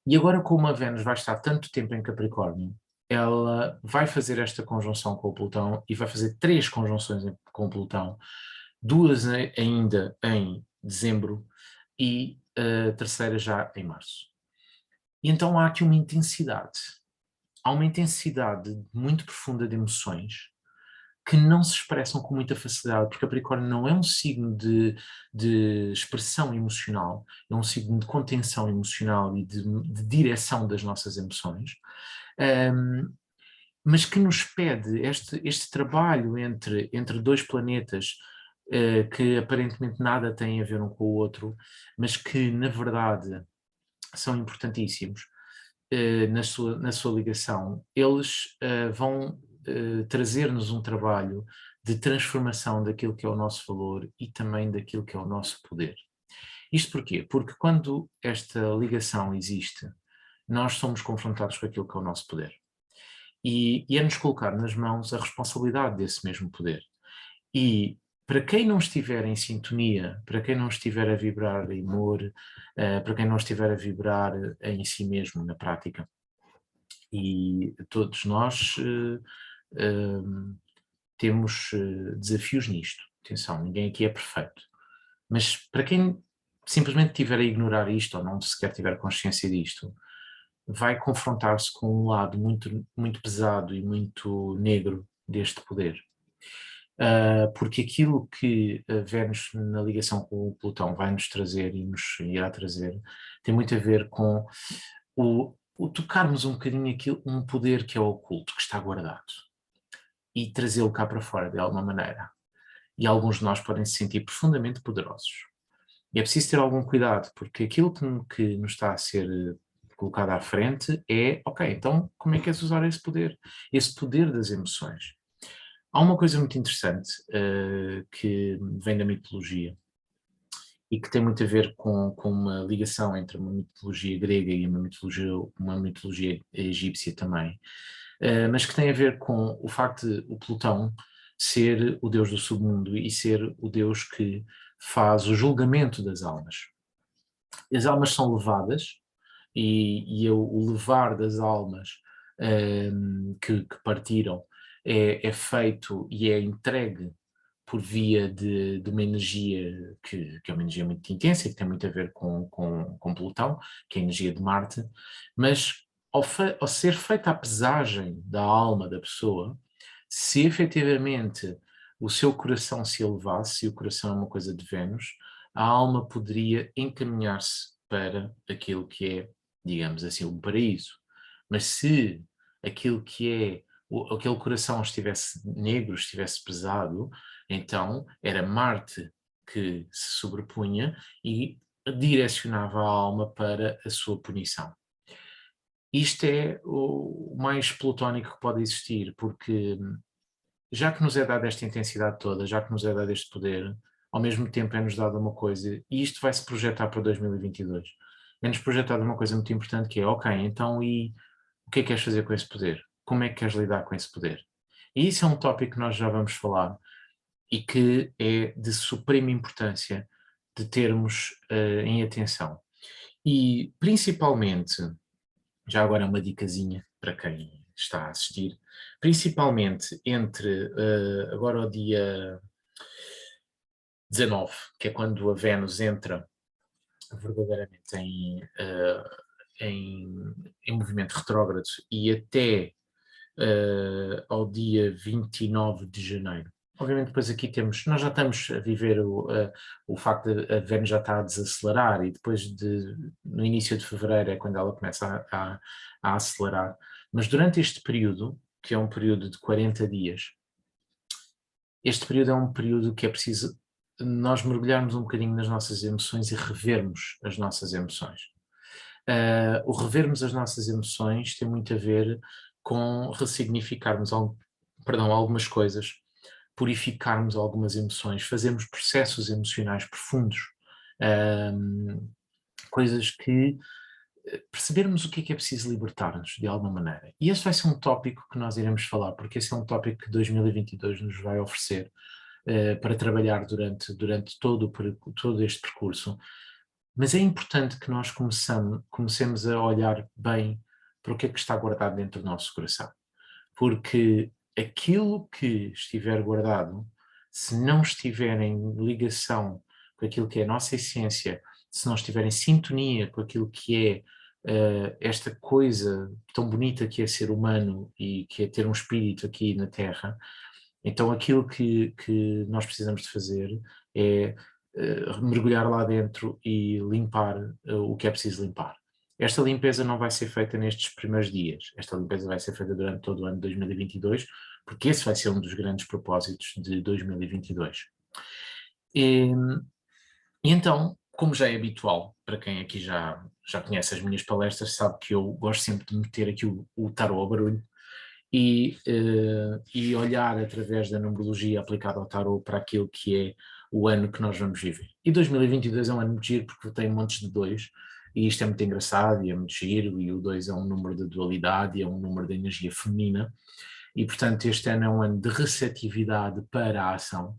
E agora, como a Vênus vai estar tanto tempo em Capricórnio, ela vai fazer esta conjunção com o Plutão e vai fazer 3 conjunções com o Plutão, 2 ainda em dezembro e a terceira já em março. E então há aqui uma intensidade. Há uma intensidade muito profunda de emoções que não se expressam com muita facilidade, porque Capricórnio não é um signo de expressão emocional, é um signo de contenção emocional e de direção das nossas emoções, mas que nos pede este trabalho entre dois planetas que aparentemente nada têm a ver um com o outro, mas que na verdade são importantíssimos na sua ligação. Eles vão trazer-nos um trabalho de transformação daquilo que é o nosso valor e também daquilo que é o nosso poder. Isto porquê? Porque quando esta ligação existe, nós somos confrontados com aquilo que é o nosso poder. E é-nos colocar nas mãos a responsabilidade desse mesmo poder. E para quem não estiver em sintonia, para quem não estiver a vibrar em amor, para quem não estiver a vibrar em si mesmo, na prática, e todos nós temos desafios nisto. Atenção, ninguém aqui é perfeito. Mas para quem simplesmente estiver a ignorar isto ou não sequer tiver consciência disto, vai confrontar-se com um lado muito, muito pesado e muito negro deste poder. Porque aquilo que Vênus na ligação com o Plutão vai nos trazer e nos irá trazer tem muito a ver com o tocarmos um bocadinho um poder que é oculto, que está guardado, e trazê-lo cá para fora de alguma maneira. E alguns de nós podem se sentir profundamente poderosos. E é preciso ter algum cuidado, porque aquilo que nos está a ser colocado à frente é, ok, então como é que és usar esse poder das emoções? Há uma coisa muito interessante que vem da mitologia e que tem muito a ver com uma ligação entre uma mitologia grega e uma mitologia egípcia também, mas que tem a ver com o facto de o Plutão ser o deus do submundo e ser o deus que faz o julgamento das almas. As almas são levadas e o levar das almas que partiram é feito e é entregue por via de uma energia que é uma energia muito intensa e que tem muito a ver com Plutão, que é a energia de Marte, mas ao ser feita a pesagem da alma da pessoa, se efetivamente o seu coração se elevasse, e o coração é uma coisa de Vênus, a alma poderia encaminhar-se para aquilo que é, digamos assim, um paraíso. Mas se aquilo que é aquele coração estivesse negro, estivesse pesado, então era Marte que se sobrepunha e direcionava a alma para a sua punição. Isto é o mais plutónico que pode existir, porque já que nos é dada esta intensidade toda, já que nos é dado este poder, ao mesmo tempo é-nos dada uma coisa, e isto vai-se projetar para 2022, é-nos projetada uma coisa muito importante que é, ok, então e o que é que queres fazer com esse poder? Como é que queres lidar com esse poder? E isso é um tópico que nós já vamos falar e que é de suprema importância de termos em atenção. E principalmente, já agora uma dicasinha para quem está a assistir, principalmente entre agora o dia 19, que é quando a Vênus entra verdadeiramente em movimento retrógrado, e até ao dia 29 de janeiro. Obviamente depois aqui nós já estamos a viver o facto de a Vênus já está a desacelerar e depois no início de fevereiro é quando ela começa a acelerar. Mas durante este período, que é um período de 40 dias, este período é um período que é preciso nós mergulharmos um bocadinho nas nossas emoções e revermos as nossas emoções. O revermos as nossas emoções tem muito a ver com ressignificarmos algumas coisas, purificarmos algumas emoções, fazermos processos emocionais profundos, coisas que percebermos o que é preciso libertar-nos de alguma maneira. E esse vai ser um tópico que nós iremos falar, porque esse é um tópico que 2022 nos vai oferecer para trabalhar durante todo este percurso. Mas é importante que nós comecemos a olhar bem para o que é que está guardado dentro do nosso coração. Porque aquilo que estiver guardado, se não estiver em ligação com aquilo que é a nossa essência, se não estiver em sintonia com aquilo que é esta coisa tão bonita que é ser humano e que é ter um espírito aqui na Terra. Então aquilo que nós precisamos de fazer é mergulhar lá dentro e limpar o que é preciso limpar. Esta limpeza não vai ser feita nestes primeiros dias, esta limpeza vai ser feita durante todo o ano de 2022, porque esse vai ser um dos grandes propósitos de 2022. E então, como já é habitual, para quem aqui já conhece as minhas palestras, sabe que eu gosto sempre de meter aqui o tarot ao barulho e olhar através da numerologia aplicada ao tarot para aquilo que é o ano que nós vamos viver. E 2022 é um ano muito giro porque tem montes de 2, e isto é muito engraçado e é muito giro, e o 2 é um número de dualidade, é um número de energia feminina, e portanto este ano é um ano de receptividade para a ação,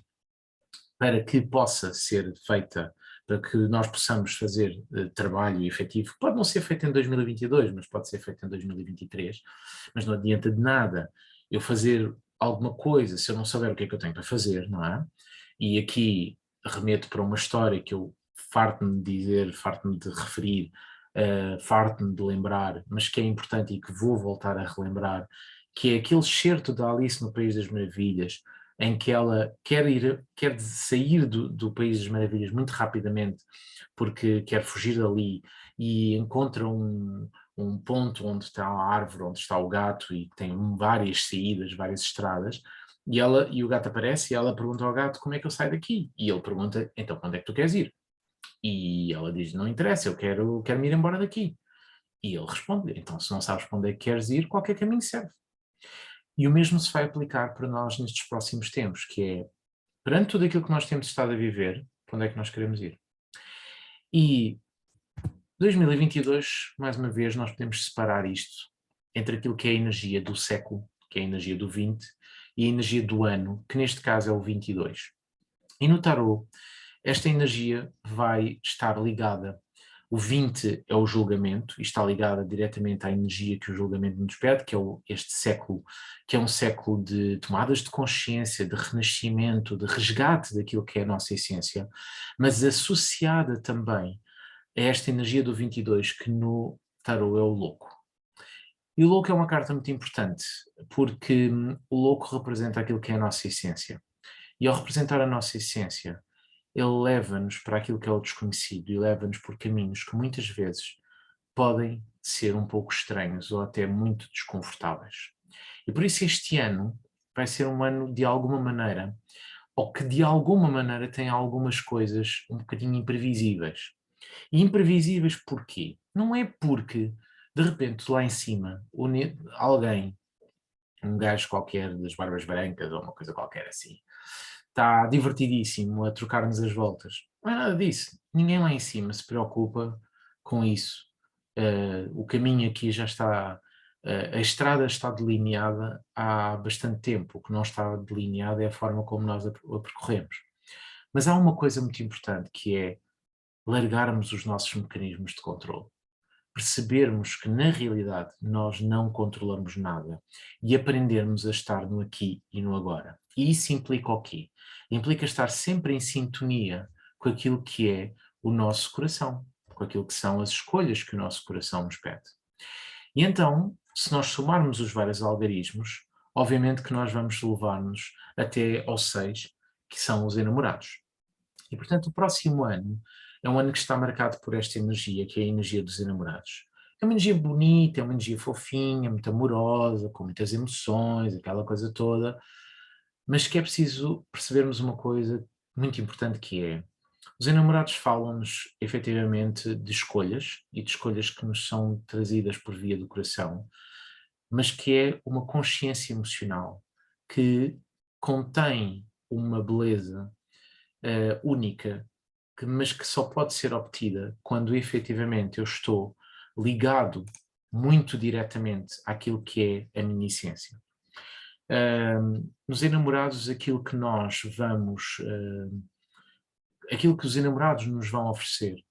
para que possa ser feita, para que nós possamos fazer trabalho efetivo, pode não ser feito em 2022, mas pode ser feito em 2023, mas não adianta de nada eu fazer alguma coisa se eu não souber o que é que eu tenho para fazer, não é? E aqui remeto para uma história que eu farto-me de dizer, farto-me de referir, farto-me de lembrar, mas que é importante e que vou voltar a relembrar, que é aquele excerto da Alice no País das Maravilhas, em que ela quer sair do País das Maravilhas muito rapidamente, porque quer fugir dali, e encontra um ponto onde está a árvore, onde está o gato, e tem várias saídas, várias estradas, e o gato aparece e ela pergunta ao gato como é que eu saio daqui, e ele pergunta, então para onde é que tu queres ir? E ela diz, não interessa, eu quero me ir embora daqui. E ele responde, então se não sabes para onde é que queres ir, qualquer caminho serve. E o mesmo se vai aplicar para nós nestes próximos tempos, que é, perante tudo aquilo que nós temos estado a viver, para onde é que nós queremos ir? E 2022, mais uma vez, nós podemos separar isto entre aquilo que é a energia do século, que é a energia do 20, e a energia do ano, que neste caso é o 22. E no tarot, esta energia vai estar ligada. O 20 é o julgamento e está ligada diretamente à energia que o julgamento nos pede, que é este século, que é um século de tomadas de consciência, de renascimento, de resgate daquilo que é a nossa essência, mas associada também a esta energia do 22, que no tarot é o louco. E o louco é uma carta muito importante, porque o louco representa aquilo que é a nossa essência. E ao representar a nossa essência, ele leva-nos para aquilo que é o desconhecido e leva-nos por caminhos que muitas vezes podem ser um pouco estranhos ou até muito desconfortáveis. E por isso este ano vai ser um ano de alguma maneira, ou que de alguma maneira tem algumas coisas um bocadinho imprevisíveis. E imprevisíveis porquê? Não é porque de repente lá em cima alguém, um gajo qualquer das barbas brancas ou uma coisa qualquer assim, está divertidíssimo a trocar-nos as voltas. Não é nada disso. Ninguém lá em cima se preocupa com isso. O caminho aqui já está, a estrada está delineada há bastante tempo. O que não está delineado é a forma como nós a percorremos. Mas há uma coisa muito importante, que é largarmos os nossos mecanismos de controle. Percebermos que na realidade nós não controlamos nada e aprendermos a estar no aqui e no agora. E isso implica o quê? Implica estar sempre em sintonia com aquilo que é o nosso coração, com aquilo que são as escolhas que o nosso coração nos pede. E então, se nós somarmos os vários algarismos, obviamente que nós vamos levar-nos até ao 6, que são os enamorados. E portanto o próximo ano é um ano que está marcado por esta energia, que é a energia dos enamorados. É uma energia bonita, é uma energia fofinha, muito amorosa, com muitas emoções, aquela coisa toda, mas que é preciso percebermos uma coisa muito importante, que é, os enamorados falam-nos efetivamente de escolhas, e de escolhas que nos são trazidas por via do coração, mas que é uma consciência emocional que contém uma beleza única, mas que só pode ser obtida quando efetivamente eu estou ligado muito diretamente àquilo que é a minha essência. Nos enamorados, aquilo que os enamorados nos vão oferecer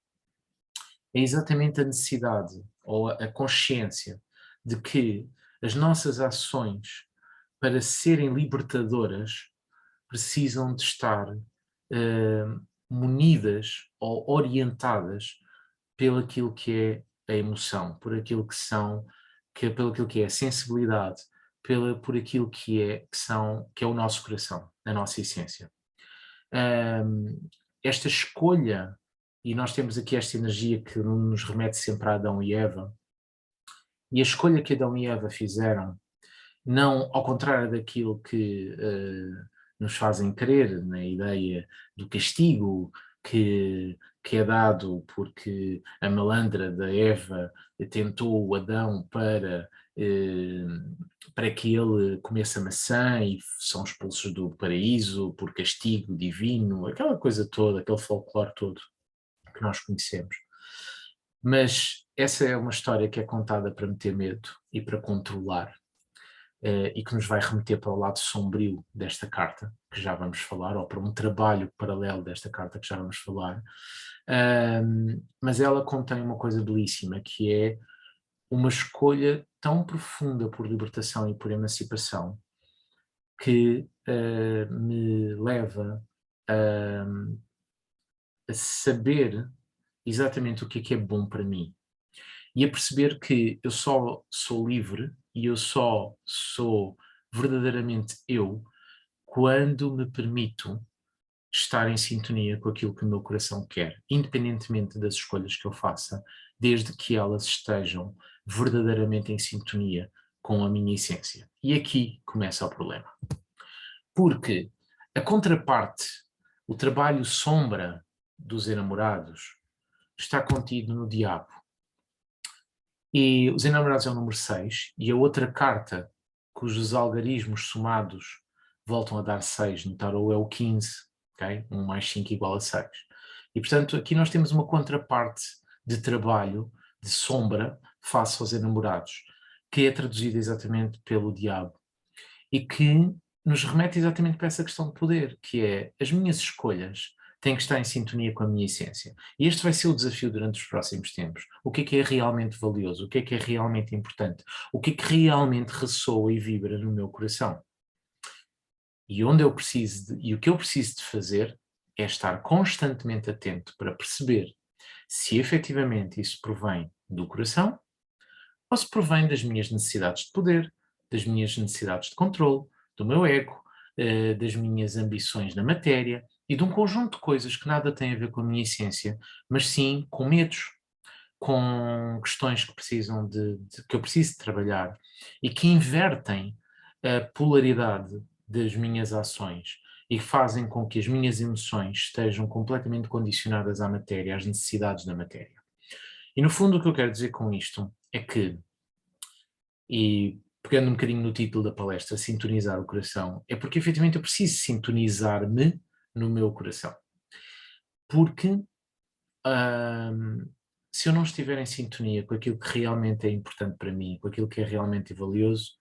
é exatamente a necessidade ou a consciência de que as nossas ações, para serem libertadoras, precisam de estar munidas ou orientadas pelo aquilo que é a emoção, por aquilo que são, pelo aquilo que é a sensibilidade, por aquilo que é o nosso coração, a nossa essência. Esta escolha, e nós temos aqui esta energia que nos remete sempre a Adão e Eva, e a escolha que Adão e Eva fizeram, não ao contrário daquilo que nos fazem crer, na ideia do castigo que é dado porque a malandra da Eva tentou o Adão para que ele comesse a maçã e são expulsos do paraíso por castigo divino, aquela coisa toda, aquele folclore todo que nós conhecemos. Mas essa é uma história que é contada para meter medo e para controlar, e que nos vai remeter para o lado sombrio desta carta, que já vamos falar, ou para um trabalho paralelo desta carta, que já vamos falar. Mas ela contém uma coisa belíssima, que é uma escolha tão profunda por libertação e por emancipação, que me leva a saber exatamente o que é bom para mim. E a perceber que eu só sou livre e eu só sou verdadeiramente eu quando me permito estar em sintonia com aquilo que o meu coração quer, independentemente das escolhas que eu faça, desde que elas estejam verdadeiramente em sintonia com a minha essência. E aqui começa o problema. Porque a contraparte, o trabalho sombra dos enamorados, está contido no diabo. E os enamorados é o número 6, e a outra carta, cujos algarismos somados voltam a dar 6 no tarot, é o 15, ok? 1 mais 5 igual a 6. E, portanto, aqui nós temos uma contraparte de trabalho, de sombra, face aos enamorados, que é traduzida exatamente pelo diabo, e que nos remete exatamente para essa questão de poder, que é as minhas escolhas têm que estar em sintonia com a minha essência. E este vai ser o desafio durante os próximos tempos. O que é realmente valioso? O que é realmente importante? O que realmente ressoa e vibra no meu coração? E onde eu preciso e o que eu preciso de fazer é estar constantemente atento para perceber se efetivamente isso provém do coração ou se provém das minhas necessidades de poder, das minhas necessidades de controle, do meu ego, das minhas ambições na matéria e de um conjunto de coisas que nada têm a ver com a minha essência, mas sim com medos, com questões que que eu preciso de trabalhar e que invertem a polaridade das minhas ações e fazem com que as minhas emoções estejam completamente condicionadas à matéria, às necessidades da matéria. E no fundo o que eu quero dizer com isto é que, e pegando um bocadinho no título da palestra, sintonizar o coração, é porque efetivamente eu preciso sintonizar-me no meu coração. Porque se eu não estiver em sintonia com aquilo que realmente é importante para mim, com aquilo que é realmente valioso,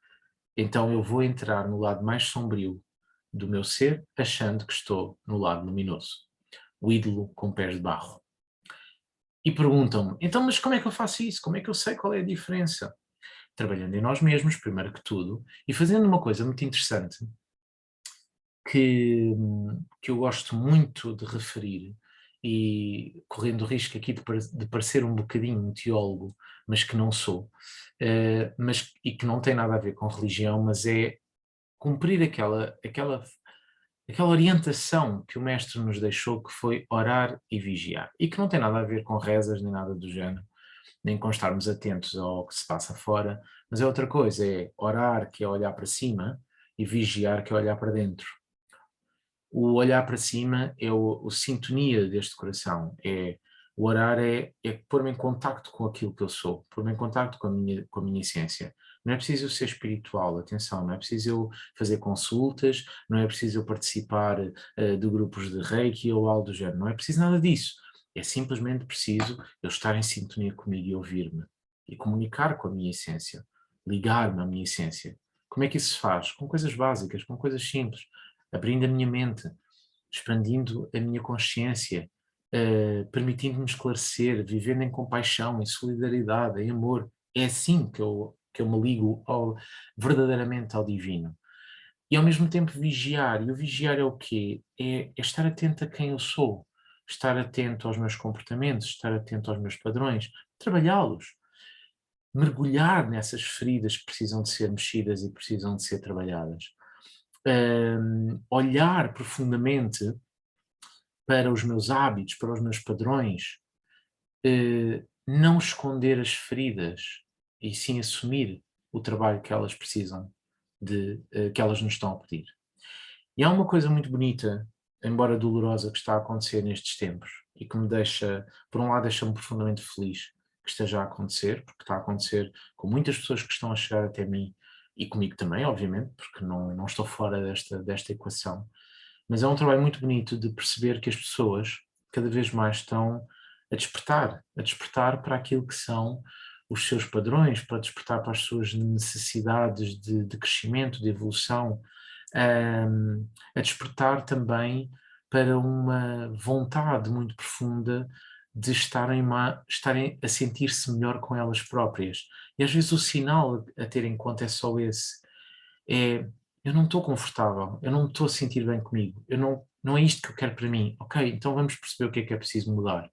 então eu vou entrar no lado mais sombrio do meu ser, achando que estou no lado luminoso. O ídolo com pés de barro. E perguntam-me, então mas como é que eu faço isso? Como é que eu sei qual é a diferença? Trabalhando em nós mesmos, primeiro que tudo, e fazendo uma coisa muito interessante que eu gosto muito de referir, e correndo o risco aqui de parecer um bocadinho um teólogo, mas que não sou, e que não tem nada a ver com religião, mas é cumprir aquela orientação que o mestre nos deixou, que foi orar e vigiar, e que não tem nada a ver com rezas nem nada do género, nem com estarmos atentos ao que se passa fora, mas é outra coisa, é orar, que é olhar para cima, e vigiar, que é olhar para dentro. O olhar para cima é o sintonia deste coração, o orar é pôr-me em contacto com aquilo que eu sou, pôr-me em contacto com a minha essência. Não é preciso eu ser espiritual, atenção, não é preciso eu fazer consultas, não é preciso eu participar de grupos de reiki ou algo do género, não é preciso nada disso. É simplesmente preciso eu estar em sintonia comigo e ouvir-me, e comunicar com a minha essência, ligar-me à minha essência. Como é que isso se faz? Com coisas básicas, com coisas simples, abrindo a minha mente, expandindo a minha consciência, permitindo-me esclarecer, vivendo em compaixão, em solidariedade, em amor. É assim que eu me ligo verdadeiramente ao divino. E ao mesmo tempo vigiar. E o vigiar é o quê? É estar atento a quem eu sou, estar atento aos meus comportamentos, estar atento aos meus padrões, trabalhá-los, mergulhar nessas feridas que precisam de ser mexidas e precisam de ser trabalhadas. Olhar profundamente para os meus hábitos, para os meus padrões, não esconder as feridas e sim assumir o trabalho que elas precisam que elas nos estão a pedir. E há uma coisa muito bonita, embora dolorosa, que está a acontecer nestes tempos e que me deixa, por um lado, deixa-me profundamente feliz que esteja a acontecer, porque está a acontecer com muitas pessoas que estão a chegar até mim e comigo também, obviamente, porque não estou fora desta equação. Mas é um trabalho muito bonito de perceber que as pessoas cada vez mais estão a despertar para aquilo que são os seus padrões, para despertar para as suas necessidades de crescimento, de evolução, a despertar também para uma vontade muito profunda de estarem a sentir-se melhor com elas próprias. E às vezes o sinal a ter em conta é só esse. Eu não estou confortável, eu não me estou a sentir bem comigo, não é isto que eu quero para mim. Ok, então vamos perceber o que é preciso mudar.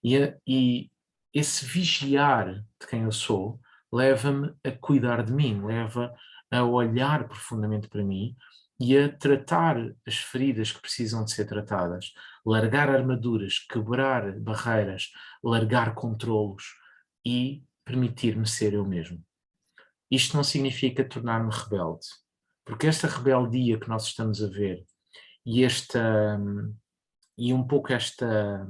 E esse vigiar de quem eu sou leva-me a cuidar de mim, leva a olhar profundamente para mim e a tratar as feridas que precisam de ser tratadas, largar armaduras, quebrar barreiras, largar controlos e permitir-me ser eu mesmo. Isto não significa tornar-me rebelde, porque esta rebeldia que nós estamos a ver e um pouco esta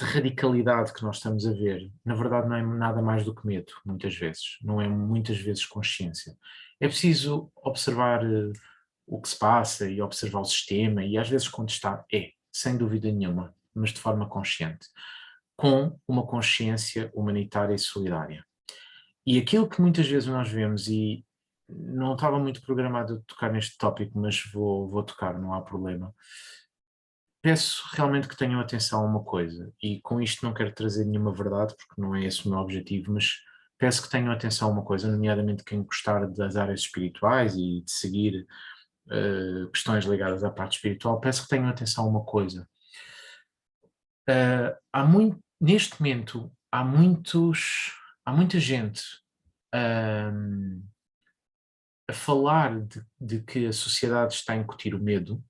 radicalidade que nós estamos a ver, na verdade não é nada mais do que medo, muitas vezes, não é muitas vezes consciência. É preciso observar o que se passa e observar o sistema e às vezes contestar, sem dúvida nenhuma, mas de forma consciente, com uma consciência humanitária e solidária. E aquilo que muitas vezes nós vemos, e não estava muito programado a tocar neste tópico, mas vou tocar, não há problema. Peço realmente que tenham atenção a uma coisa, e com isto não quero trazer nenhuma verdade, porque não é esse o meu objetivo, mas peço que tenham atenção a uma coisa, nomeadamente quem gostar das áreas espirituais e de seguir questões ligadas à parte espiritual, peço que tenham atenção a uma coisa. Neste momento, há muita gente a falar de que a sociedade está a incutir o medo,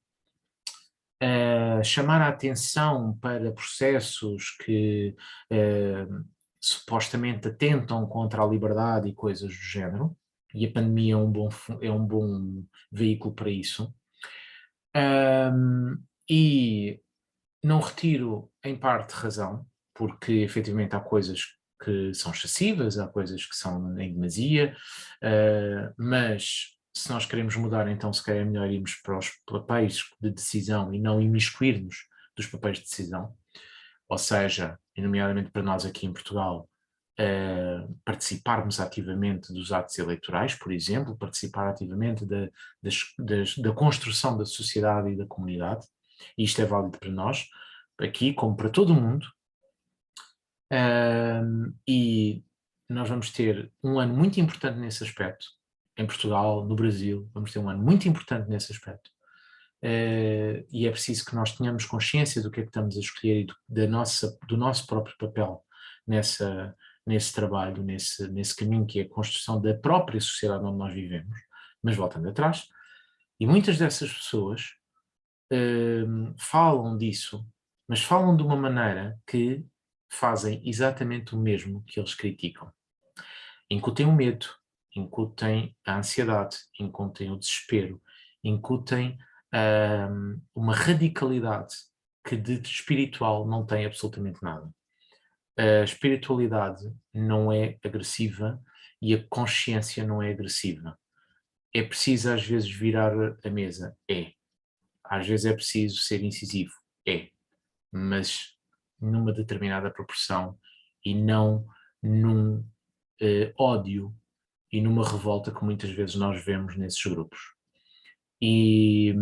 a chamar a atenção para processos que supostamente atentam contra a liberdade e coisas do género, e a pandemia é um bom veículo para isso. E não retiro, em parte, razão, porque efetivamente há coisas que são excessivas, há coisas que são em demasia, mas se nós queremos mudar, então se calhar é melhor irmos para os papéis de decisão e não imiscuir-nos dos papéis de decisão, ou seja, nomeadamente para nós aqui em Portugal, participarmos ativamente dos atos eleitorais, por exemplo, participar ativamente da construção da sociedade e da comunidade, e isto é válido para nós, aqui como para todo o mundo, e nós vamos ter um ano muito importante nesse aspecto, em Portugal, no Brasil, vamos ter um ano muito importante nesse aspecto, e é preciso que nós tenhamos consciência do que é que estamos a escolher e do nosso próprio papel nesse trabalho, nesse caminho que é a construção da própria sociedade onde nós vivemos. Mas voltando atrás, e muitas dessas pessoas falam disso, mas falam de uma maneira que fazem exatamente o mesmo que eles criticam. Incutem o medo, incutem a ansiedade, incutem o desespero, incutem uma radicalidade que de espiritual não tem absolutamente nada. A espiritualidade não é agressiva e a consciência não é agressiva. É preciso às vezes virar a mesa? Às vezes é preciso ser incisivo? Mas numa determinada proporção e não num ódio e numa revolta que muitas vezes nós vemos nesses grupos. E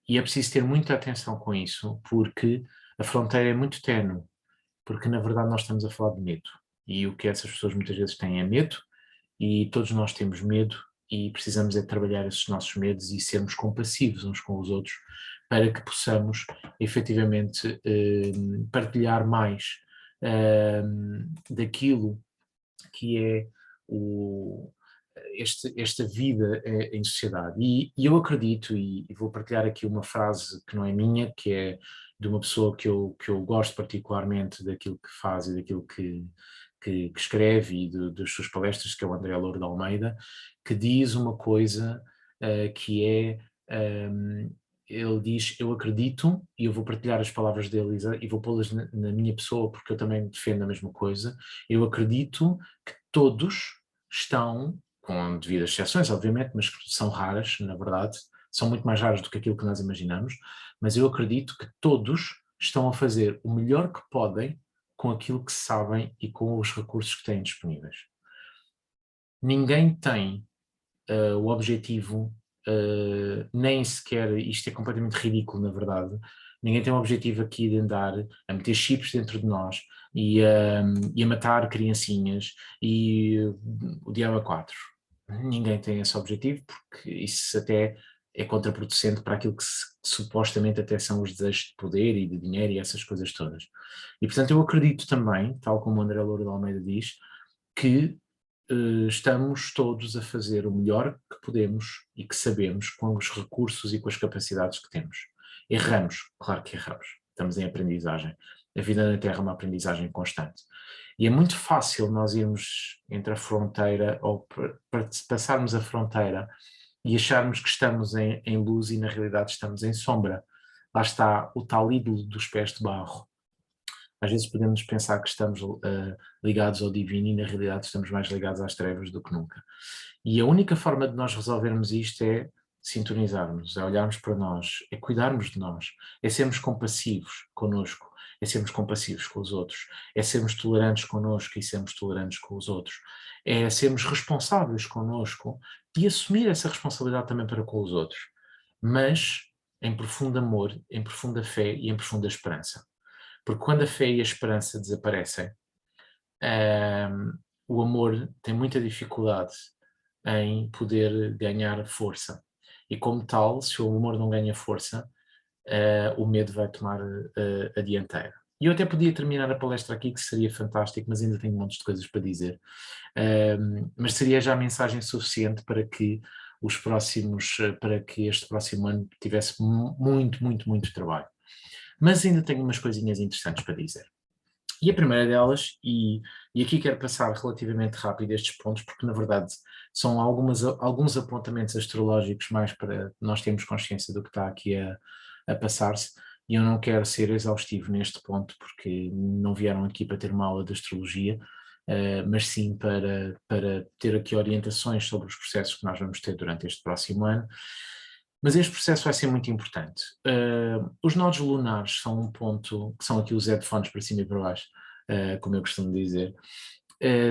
é preciso ter muita atenção com isso, porque a fronteira é muito ténue, porque na verdade nós estamos a falar de medo, e o que essas pessoas muitas vezes têm é medo, e todos nós temos medo, e precisamos é trabalhar esses nossos medos e sermos compassivos uns com os outros, para que possamos efetivamente partilhar mais daquilo que é esta vida em sociedade. E eu acredito, e vou partilhar aqui uma frase que não é minha, que é de uma pessoa que eu gosto particularmente daquilo que faz e daquilo que escreve e das suas palestras, que é o André Louro de Almeida, que diz uma coisa que é, ele diz, eu acredito, e eu vou partilhar as palavras dele e vou pô-las na minha pessoa, porque eu também defendo a mesma coisa, eu acredito que todos estão, com devidas exceções, obviamente, mas que são raras, na verdade, são muito mais raras do que aquilo que nós imaginamos, mas eu acredito que todos estão a fazer o melhor que podem com aquilo que sabem e com os recursos que têm disponíveis. Ninguém tem o objetivo, nem sequer, isto é completamente ridículo, na verdade, ninguém tem o objetivo aqui de andar a meter chips dentro de nós e a matar criancinhas e o diabo a quatro. Ninguém tem esse objetivo, porque isso até é contraproducente para aquilo que supostamente até são os desejos de poder e de dinheiro e essas coisas todas. E portanto eu acredito também, tal como o André Louro de Almeida diz, que estamos todos a fazer o melhor que podemos e que sabemos com os recursos e com as capacidades que temos. Erramos, claro que erramos, estamos em aprendizagem. A vida na Terra é uma aprendizagem constante. E é muito fácil nós irmos entre a fronteira ou passarmos a fronteira e acharmos que estamos em luz e na realidade estamos em sombra. Lá está o tal ídolo dos pés de barro. Às vezes podemos pensar que estamos ligados ao divino e na realidade estamos mais ligados às trevas do que nunca. E a única forma de nós resolvermos isto é sintonizarmos, é olharmos para nós, é cuidarmos de nós, é sermos compassivos connosco, é sermos compassivos com os outros, é sermos tolerantes connosco e sermos tolerantes com os outros, é sermos responsáveis connosco e assumir essa responsabilidade também para com os outros, mas em profundo amor, em profunda fé e em profunda esperança. Porque quando a fé e a esperança desaparecem, o amor tem muita dificuldade em poder ganhar força. E como tal, se o amor não ganha força, o medo vai tomar a dianteira. E eu até podia terminar a palestra aqui, que seria fantástico, mas ainda tenho um monte de coisas para dizer. Mas seria já a mensagem suficiente para que para que este próximo ano tivesse muito, muito, muito trabalho. Mas ainda tenho umas coisinhas interessantes para dizer. E a primeira delas, e aqui quero passar relativamente rápido estes pontos, porque na verdade são alguns apontamentos astrológicos mais para nós termos consciência do que está aqui a passar-se, e eu não quero ser exaustivo neste ponto, porque não vieram aqui para ter uma aula de astrologia, mas sim para ter aqui orientações sobre os processos que nós vamos ter durante este próximo ano. Mas este processo vai ser muito importante. Os nodos lunares são um ponto, que são aqui os headphones para cima e para baixo, como eu costumo dizer,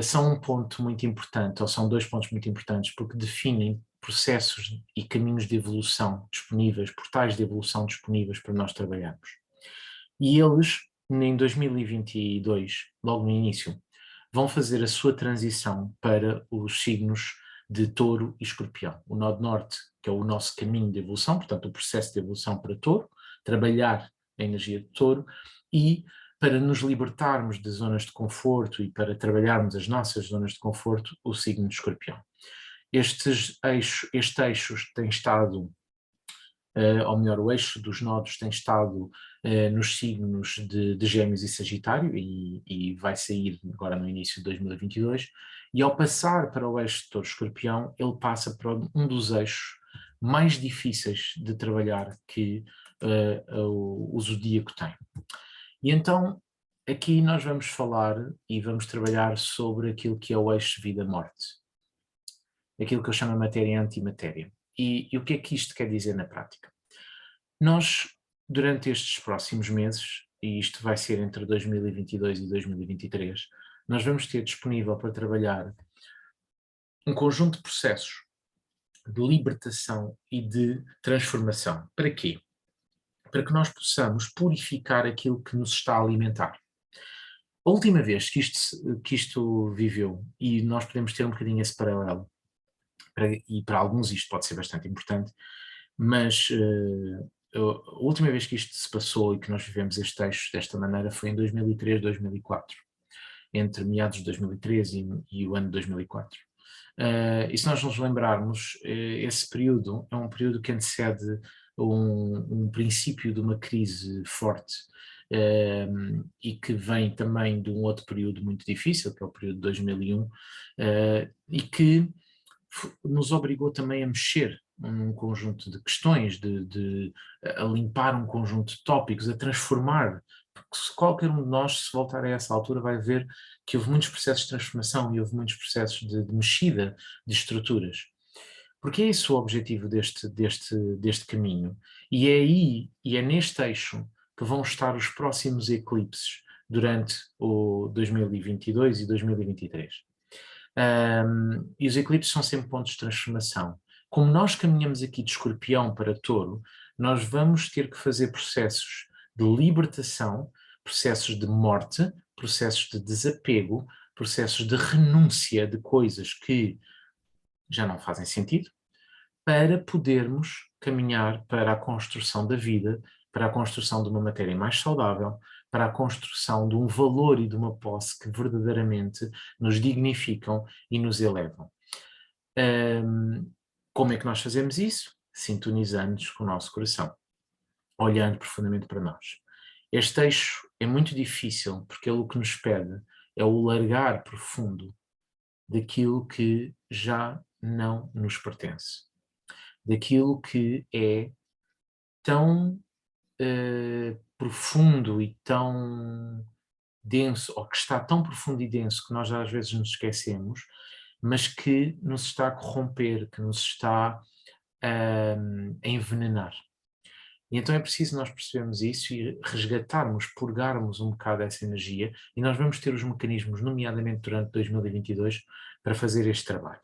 são um ponto muito importante, ou são dois pontos muito importantes, porque definem processos e caminhos de evolução disponíveis, portais de evolução disponíveis para nós trabalharmos. E eles, em 2022, logo no início, vão fazer a sua transição para os signos de Touro e Escorpião. O Nó de Norte, que é o nosso caminho de evolução, portanto o processo de evolução para Touro, trabalhar a energia de Touro, e para nos libertarmos de zonas de conforto e para trabalharmos as nossas zonas de conforto, o signo de Escorpião. Este eixo tem estado, ou melhor, o eixo dos nodos tem estado nos signos de Gêmeos e Sagitário e vai sair agora no início de 2022, e ao passar para o eixo de Touro Escorpião, ele passa para um dos eixos mais difíceis de trabalhar que o zodíaco tem. E então, aqui nós vamos falar e vamos trabalhar sobre aquilo que é o eixo vida-morte, aquilo que eu chamo de matéria e antimatéria. E o que é que isto quer dizer na prática? Nós, durante estes próximos meses, e isto vai ser entre 2022 e 2023, nós vamos ter disponível para trabalhar um conjunto de processos de libertação e de transformação. Para quê? Para que nós possamos purificar aquilo que nos está a alimentar. A última vez que isto viveu, e nós podemos ter um bocadinho esse paralelo, e para alguns isto pode ser bastante importante, mas a última vez que isto se passou e que nós vivemos este eixo desta maneira foi em 2003, 2004, entre meados de 2003 e o ano de 2004. E se nós nos lembrarmos, esse período é um período que antecede um princípio de uma crise forte, e que vem também de um outro período muito difícil, que é o período de 2001, e que nos obrigou também a mexer num conjunto de questões, a limpar um conjunto de tópicos, a transformar, porque se qualquer um de nós, se voltar a essa altura, vai ver que houve muitos processos de transformação e houve muitos processos de mexida de estruturas. Porque é esse o objetivo deste caminho. E é aí, e é neste eixo, que vão estar os próximos eclipses durante o 2022 e 2023. E os eclipses são sempre pontos de transformação. Como nós caminhamos aqui de Escorpião para Touro, nós vamos ter que fazer processos de libertação, processos de morte, processos de desapego, processos de renúncia de coisas que já não fazem sentido, para podermos caminhar para a construção da vida, para a construção de uma matéria mais saudável, para a construção de um valor e de uma posse que verdadeiramente nos dignificam e nos elevam. Como é que nós fazemos isso? Sintonizando-nos com o nosso coração, olhando profundamente para nós. Este eixo é muito difícil porque ele o que nos pede é o largar profundo daquilo que já não nos pertence, daquilo que é tão profundo e tão denso, ou que está tão profundo e denso que nós às vezes nos esquecemos, mas que nos está a corromper, que nos está a envenenar. E então é preciso nós percebermos isso e resgatarmos, purgarmos um bocado essa energia, e nós vamos ter os mecanismos, nomeadamente durante 2022, para fazer este trabalho.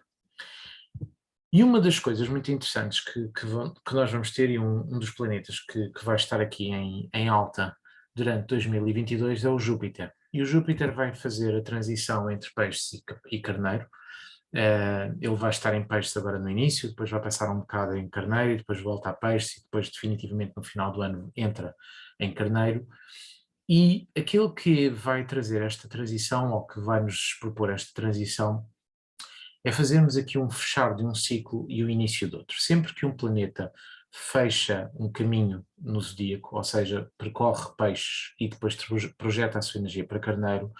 E uma das coisas muito interessantes que nós vamos ter, e um dos planetas que vai estar aqui em alta durante 2022 é o Júpiter. E o Júpiter vai fazer a transição entre Peixes e Carneiro. Ele vai estar em Peixes agora no início, depois vai passar um bocado em Carneiro, e depois volta a Peixes, e depois definitivamente no final do ano entra em Carneiro. E aquilo que vai trazer esta transição, ou que vai nos propor esta transição, é fazermos aqui um fechar de um ciclo e o início de outro. Sempre que um planeta fecha um caminho no zodíaco, ou seja, percorre Peixes e depois projeta a sua energia para Carneiro,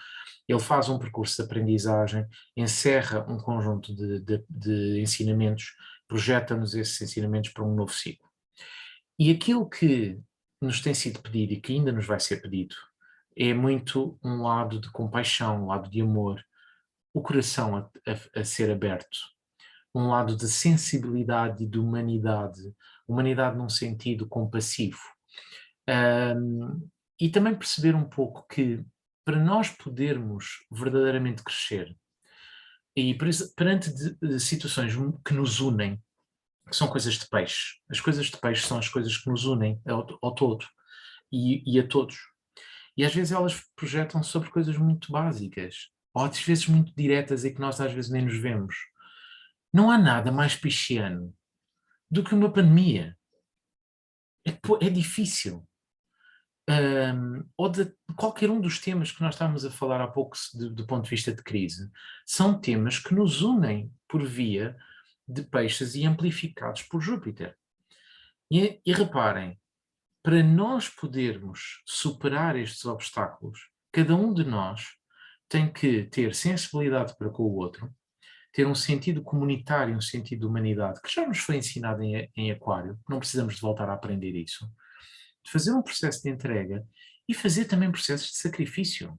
ele faz um percurso de aprendizagem, encerra um conjunto de ensinamentos, projeta-nos esses ensinamentos para um novo ciclo. E aquilo que nos tem sido pedido e que ainda nos vai ser pedido é muito um lado de compaixão, um lado de amor, o coração a ser aberto, um lado de sensibilidade e de humanidade, humanidade num sentido compassivo. E também perceber um pouco que para nós podermos verdadeiramente crescer, e perante de situações que nos unem, que são coisas de peixe, as coisas de peixe são as coisas que nos unem ao todo e a todos. E às vezes elas projetam sobre coisas muito básicas, ou às vezes muito diretas e que nós às vezes nem nos vemos. Não há nada mais pisciano do que uma pandemia. É difícil. Ou de qualquer um dos temas que nós estávamos a falar há pouco do ponto de vista de crise, são temas que nos unem por via de Peixes e amplificados por Júpiter. E reparem, para nós podermos superar estes obstáculos, cada um de nós tem que ter sensibilidade para com o outro, ter um sentido comunitário, um sentido de humanidade, que já nos foi ensinado em Aquário, não precisamos de voltar a aprender isso, de fazer um processo de entrega e fazer também processos de sacrifício.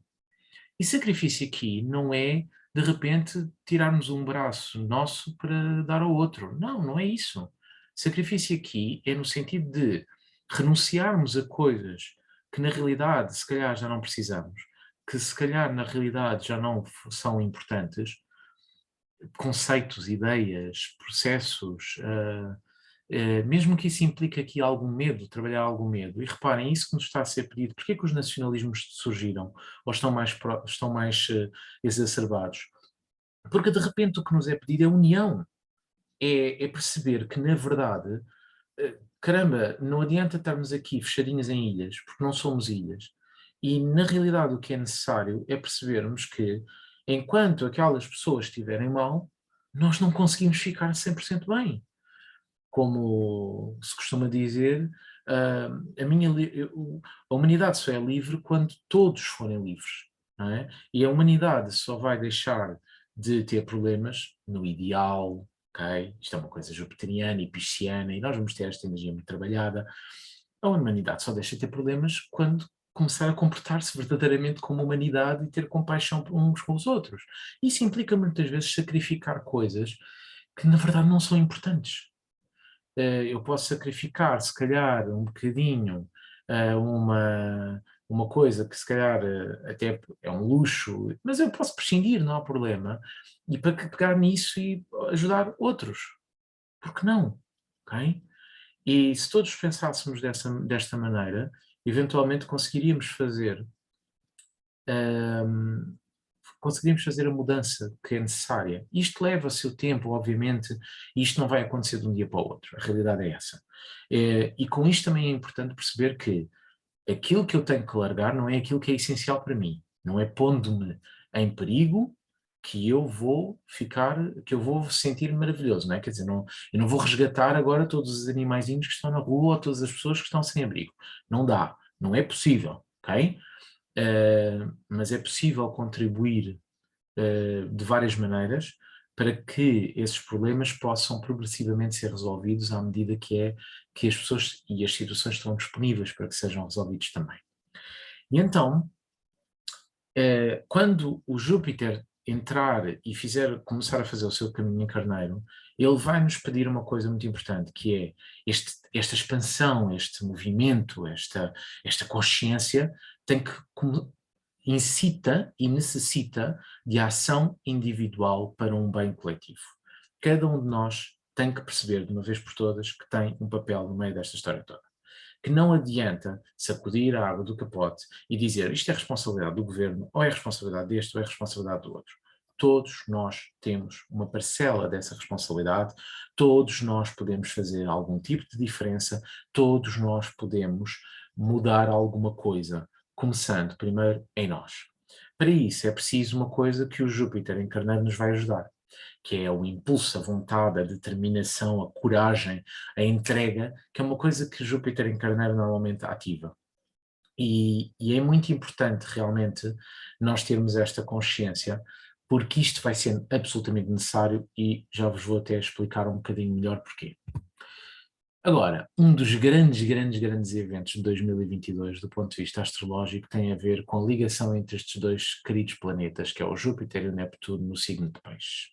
E sacrifício aqui não é, de repente, tirarmos um braço nosso para dar ao outro. Não, não é isso. Sacrifício aqui é no sentido de renunciarmos a coisas que na realidade se calhar já não precisamos, que se calhar na realidade já não são importantes, conceitos, ideias, processos, mesmo que isso implique aqui algum medo, trabalhar algum medo. E reparem, isso que nos está a ser pedido, porque é que os nacionalismos surgiram ou estão mais exacerbados? Porque de repente o que nos é pedido é união, é perceber que na verdade caramba, não adianta estarmos aqui fechadinhos em ilhas, porque não somos ilhas. E, na realidade, o que é necessário é percebermos que, enquanto aquelas pessoas estiverem mal, nós não conseguimos ficar 100% bem. Como se costuma dizer, ah, a humanidade só é livre quando todos forem livres, não é? E a humanidade só vai deixar de ter problemas no ideal, ok? Isto é uma coisa jupiteriana e pisciana, e nós vamos ter esta energia muito trabalhada. A humanidade só deixa de ter problemas quando começar a comportar-se verdadeiramente como humanidade e ter compaixão uns com os outros. Isso implica muitas vezes sacrificar coisas que na verdade não são importantes. Eu posso sacrificar, se calhar, um bocadinho, uma coisa que se calhar até é um luxo, mas eu posso prescindir, não há problema, e para que pegar nisso e ajudar outros. Por que não? Ok? E se todos pensássemos desta maneira, eventualmente ahm, conseguiríamos fazer a mudança que é necessária. Isto leva seu tempo, obviamente, e isto não vai acontecer de um dia para o outro. A realidade é essa. E com isto também é importante perceber que aquilo que eu tenho que largar não é aquilo que é essencial para mim. Não é pondo-me em perigo que eu vou sentir maravilhoso, não é? Quer dizer, não, eu não vou resgatar agora todos os animaizinhos que estão na rua ou todas as pessoas que estão sem abrigo. Não dá, não é possível, ok? Mas é possível contribuir de várias maneiras para que esses problemas possam progressivamente ser resolvidos à medida que as pessoas e as situações estão disponíveis para que sejam resolvidos também. E então, quando o Júpiter entrar e começar a fazer o seu caminho em Carneiro, ele vai nos pedir uma coisa muito importante, que é esta expansão, este movimento, esta consciência tem que incita e necessita de ação individual para um bem coletivo. Cada um de nós tem que perceber de uma vez por todas que tem um papel no meio desta história toda. Que não adianta sacudir a água do capote e dizer isto é responsabilidade do governo, ou é responsabilidade deste, ou é responsabilidade do outro. Todos nós temos uma parcela dessa responsabilidade, todos nós podemos fazer algum tipo de diferença, todos nós podemos mudar alguma coisa, começando primeiro em nós. Para isso é preciso uma coisa que o Júpiter em Carneiro nos vai ajudar, que é o impulso, a vontade, a determinação, a coragem, a entrega, que é uma coisa que Júpiter em Carneiro normalmente ativa. E é muito importante realmente nós termos esta consciência, porque isto vai ser absolutamente necessário e já vos vou até explicar um bocadinho melhor porquê. Agora, um dos grandes eventos de 2022, do ponto de vista astrológico, tem a ver com a ligação entre estes dois queridos planetas, que é o Júpiter e o Neptuno, no signo de Peixe.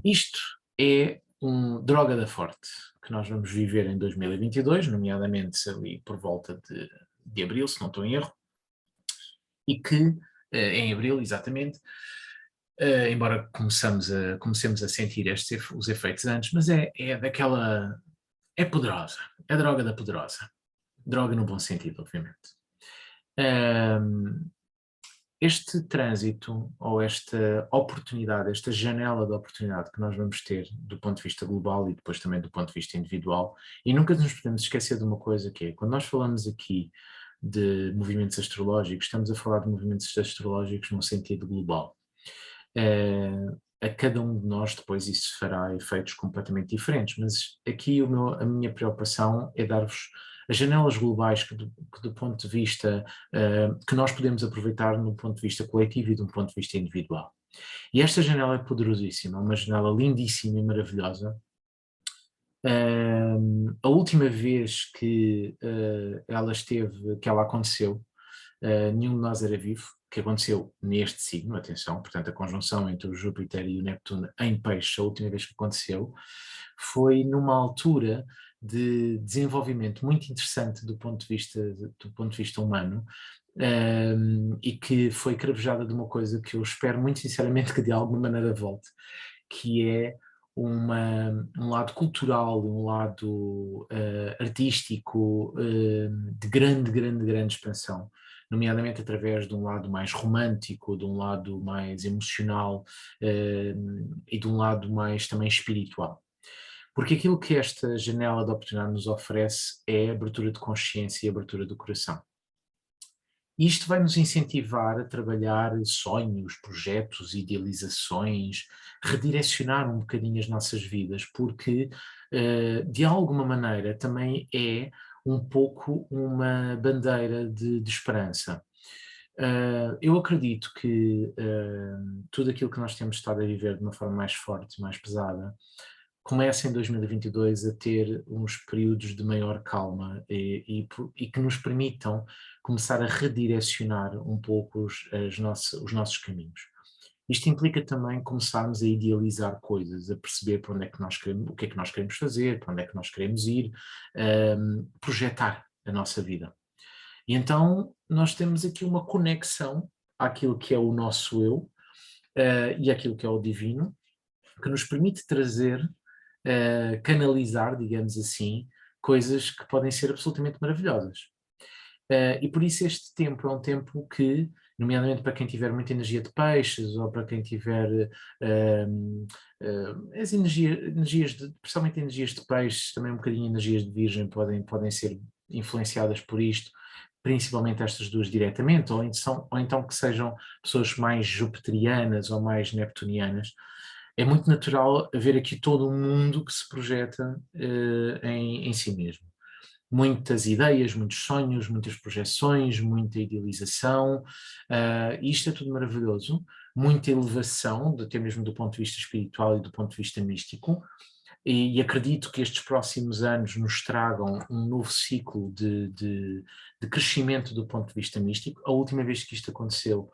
Isto é um droga da forte que nós vamos viver em 2022, nomeadamente ali por volta de abril, se não estou em erro, e que, em abril, exatamente, embora comecemos a sentir os efeitos antes, mas é daquela. É poderosa, é droga da poderosa. Droga no bom sentido, obviamente. Um, este trânsito ou esta oportunidade, esta janela de oportunidade que nós vamos ter do ponto de vista global e depois também do ponto de vista individual, e nunca nos podemos esquecer de uma coisa que é, quando nós falamos aqui de movimentos astrológicos, estamos a falar de movimentos astrológicos num sentido global. A cada um de nós depois isso fará efeitos completamente diferentes, mas aqui a minha preocupação é dar-vos as janelas globais que do ponto de vista que nós podemos aproveitar no ponto de vista coletivo e de um ponto de vista individual. E esta janela é poderosíssima, uma janela lindíssima e maravilhosa. A última vez que ela aconteceu, nenhum de nós era vivo, que aconteceu neste signo, atenção, portanto a conjunção entre o Júpiter e o Neptuno em Peixe, a última vez que aconteceu, foi numa altura de desenvolvimento muito interessante do ponto de vista humano, e que foi cravejada de uma coisa que eu espero muito sinceramente que de alguma maneira volte, que é um lado cultural, um lado artístico de grande expansão, nomeadamente através de um lado mais romântico, de um lado mais emocional e de um lado mais também espiritual. Porque aquilo que esta janela de oportunidade nos oferece é abertura de consciência e abertura do coração. E isto vai nos incentivar a trabalhar sonhos, projetos, idealizações, redirecionar um bocadinho as nossas vidas, porque de alguma maneira também é um pouco uma bandeira de esperança. Eu acredito que tudo aquilo que nós temos estado a viver de uma forma mais forte, mais pesada, começa em 2022 a ter uns períodos de maior calma e que nos permitam começar a redirecionar um pouco os nossos caminhos. Isto implica também começarmos a idealizar coisas, a perceber para onde é que nós queremos, o que é que nós queremos fazer, para onde é que nós queremos ir, projetar a nossa vida. E então nós temos aqui uma conexão àquilo que é o nosso eu, e àquilo que é o divino, que nos permite trazer, canalizar, digamos assim, coisas que podem ser absolutamente maravilhosas. E por isso este tempo é um tempo que, nomeadamente para quem tiver muita energia de peixes ou para quem tiver as energias principalmente energias de peixes, também um bocadinho energias de virgem podem ser influenciadas por isto, principalmente estas duas diretamente, ou então que sejam pessoas mais jupiterianas ou mais neptunianas. É muito natural haver aqui todo um mundo que se projeta em si mesmo. Muitas ideias, muitos sonhos, muitas projeções, muita idealização, isto é tudo maravilhoso, muita elevação, até mesmo do ponto de vista espiritual e do ponto de vista místico, e acredito que estes próximos anos nos tragam um novo ciclo de crescimento do ponto de vista místico. A última vez que isto aconteceu,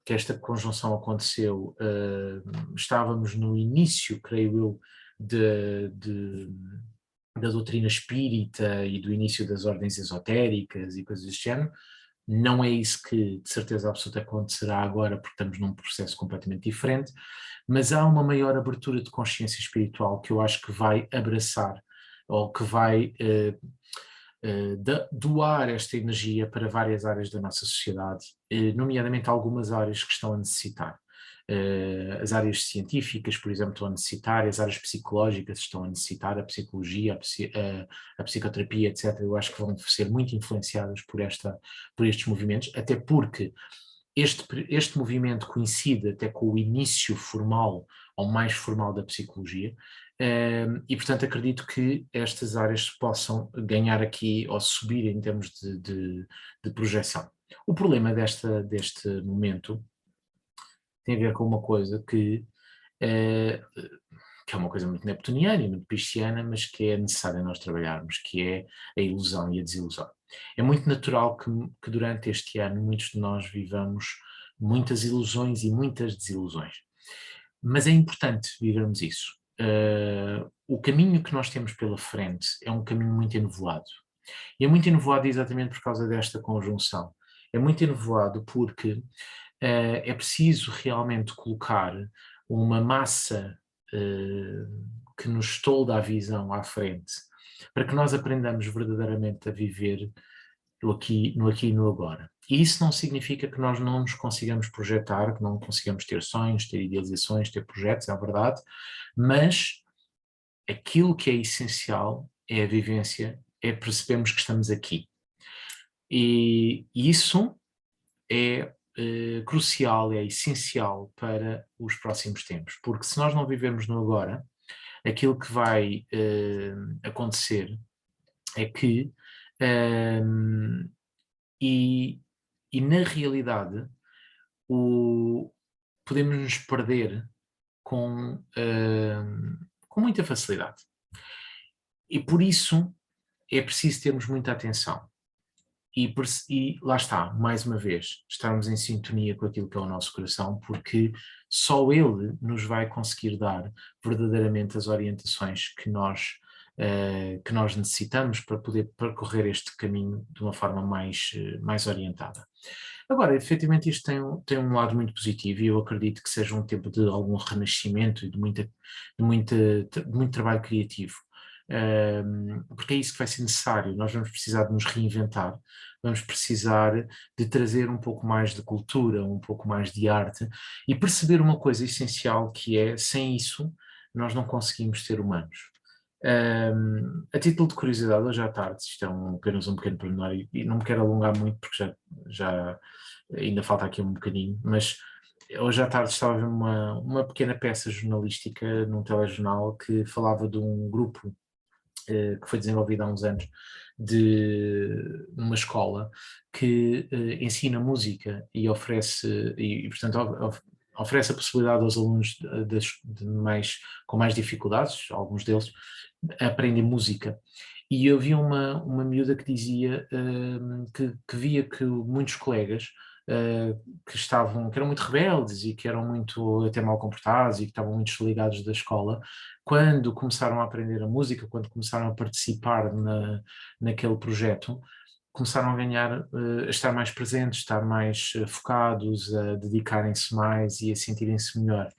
que esta conjunção aconteceu, estávamos no início, creio eu, da doutrina espírita e do início das ordens esotéricas e coisas deste género. Não é isso que de certeza absoluta acontecerá agora, porque estamos num processo completamente diferente, mas há uma maior abertura de consciência espiritual que eu acho que vai abraçar, ou que vai doar esta energia para várias áreas da nossa sociedade, nomeadamente algumas áreas que estão a necessitar. As áreas científicas, por exemplo, estão a necessitar, as áreas psicológicas estão a necessitar, a psicologia, a psicoterapia, etc. Eu acho que vão ser muito influenciadas por estes movimentos, até porque este movimento coincide até com o início formal ou mais formal da psicologia, e portanto acredito que estas áreas possam ganhar aqui ou subir em termos de projeção. O problema deste momento tem a ver com uma coisa que é uma coisa muito neptuniana e muito pisciana, mas que é necessária nós trabalharmos, que é a ilusão e a desilusão. É muito natural que durante este ano muitos de nós vivamos muitas ilusões e muitas desilusões. Mas é importante vivermos isso. O caminho que nós temos pela frente é um caminho muito enevoado. E é muito enevoado exatamente por causa desta conjunção. É muito enevoado porque é preciso realmente colocar uma massa que nos tolda a visão à frente, para que nós aprendamos verdadeiramente a viver no aqui e no agora. E isso não significa que nós não nos consigamos projetar, que não consigamos ter sonhos, ter idealizações, ter projetos, é verdade, mas aquilo que é essencial é a vivência, é percebermos que estamos aqui. E isso é crucial, é essencial para os próximos tempos, porque se nós não vivermos no agora, aquilo que vai acontecer é que, e na realidade, podemos nos perder com muita facilidade. E por isso é preciso termos muita atenção. E lá está, mais uma vez, estarmos em sintonia com aquilo que é o nosso coração, porque só ele nos vai conseguir dar verdadeiramente as orientações que nós necessitamos para poder percorrer este caminho de uma forma mais orientada. Agora, efetivamente, isto tem um lado muito positivo e eu acredito que seja um tempo de algum renascimento e de muito trabalho criativo. Porque é isso que vai ser necessário. Nós vamos precisar de nos reinventar, vamos precisar de trazer um pouco mais de cultura, um pouco mais de arte e perceber uma coisa essencial que é, sem isso, nós não conseguimos ser humanos. A título de curiosidade, hoje à tarde, isto é apenas um pequeno pormenor e não me quero alongar muito porque já ainda falta aqui um bocadinho, mas hoje à tarde estava a ver uma pequena peça jornalística num telejornal que falava de um grupo que foi desenvolvido há uns anos de uma escola que ensina música e oferece, portanto oferece a possibilidade aos alunos com mais dificuldades, alguns deles, aprendem música. E eu vi uma miúda que dizia que via que muitos colegas que eram muito rebeldes e que eram muito até mal comportados e que estavam muito desligados da escola, quando começaram a aprender a música, quando começaram a participar naquele projeto, começaram a ganhar, a estar mais presentes, estar mais focados, a dedicarem-se mais e a sentirem-se melhor.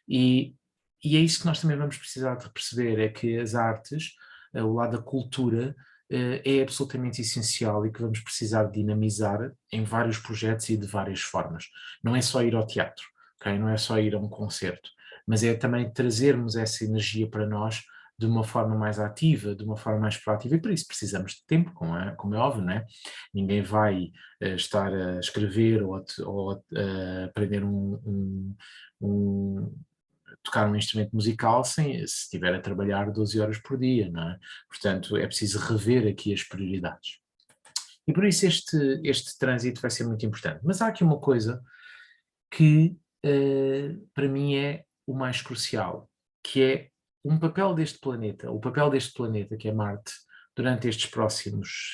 E, e é isso que nós também vamos precisar de perceber, é que as artes, o lado da cultura, é absolutamente essencial e que vamos precisar de dinamizar em vários projetos e de várias formas. Não é só ir ao teatro, okay? Não é só ir a um concerto, mas é também trazermos essa energia para nós de uma forma mais ativa, de uma forma mais proativa, e por isso precisamos de tempo, como é óbvio, não é? Ninguém vai estar a escrever ou a aprender um, tocar um instrumento musical se estiver a trabalhar 12 horas por dia, não é? Portanto, é preciso rever aqui as prioridades. E por isso este trânsito vai ser muito importante. Mas há aqui uma coisa que para mim é o mais crucial, que é o papel deste planeta que é Marte, durante estes próximos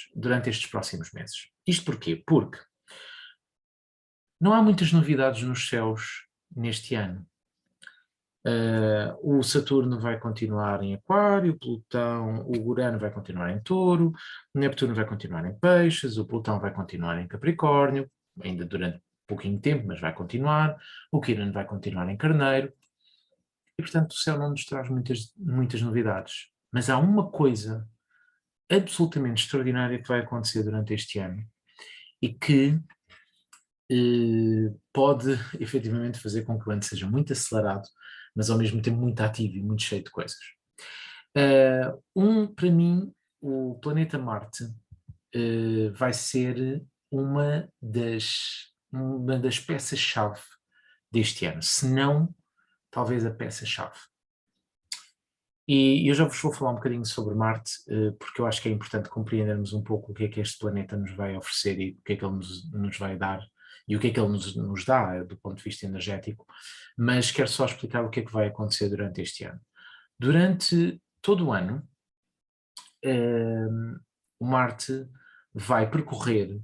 meses. Isto porquê? Porque não há muitas novidades nos céus neste ano. O Saturno vai continuar em Aquário, o Urano vai continuar em Touro, o Neptuno vai continuar em Peixes, o Plutão vai continuar em Capricórnio, ainda durante pouquinho tempo, mas vai continuar, o Quirón vai continuar em Carneiro, e portanto o céu não nos traz muitas novidades. Mas há uma coisa absolutamente extraordinária que vai acontecer durante este ano e que pode efetivamente fazer com que o ano seja muito acelerado, mas ao mesmo tempo muito ativo e muito cheio de coisas. Para mim, o planeta Marte vai ser uma das peças-chave deste ano, se não, talvez a peça-chave. E eu já vos vou falar um bocadinho sobre Marte, porque eu acho que é importante compreendermos um pouco o que é que este planeta nos vai oferecer e o que é que ele nos vai dar e o que é que ele nos dá do ponto de vista energético, mas quero só explicar o que é que vai acontecer durante este ano. Durante todo o ano, o Marte vai percorrer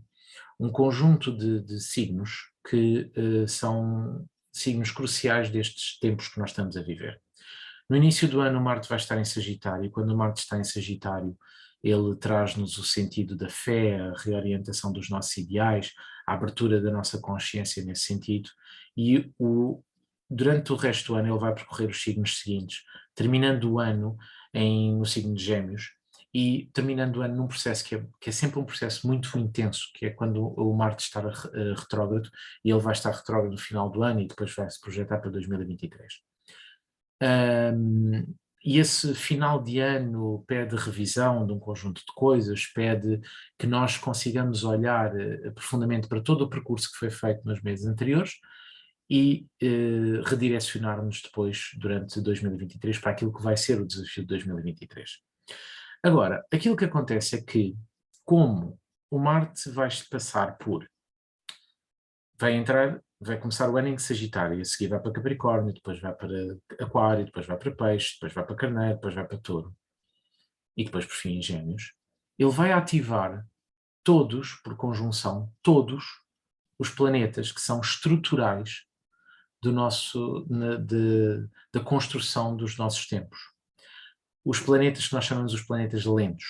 um conjunto de signos que são signos cruciais destes tempos que nós estamos a viver. No início do ano, o Marte vai estar em Sagitário, e quando o Marte está em Sagitário, ele traz-nos o sentido da fé, a reorientação dos nossos ideais, a abertura da nossa consciência nesse sentido, e durante o resto do ano ele vai percorrer os signos seguintes, terminando o ano no signo de Gêmeos, e terminando o ano num processo que é sempre um processo muito intenso, que é quando o Marte está retrógrado, e ele vai estar retrógrado no final do ano e depois vai se projetar para 2023. E esse final de ano pede revisão de um conjunto de coisas, pede que nós consigamos olhar profundamente para todo o percurso que foi feito nos meses anteriores e redirecionar-nos depois, durante 2023, para aquilo que vai ser o desafio de 2023. Agora, aquilo que acontece é que, como o Marte vai passar vai começar o ano em Sagitário, a seguir vai para Capricórnio, depois vai para Aquário, depois vai para Peixe, depois vai para Carneiro, depois vai para Touro, e depois por fim em Gêmeos. Ele vai ativar por conjunção, todos os planetas que são estruturais da construção dos nossos tempos. Os planetas que nós chamamos os planetas lentos.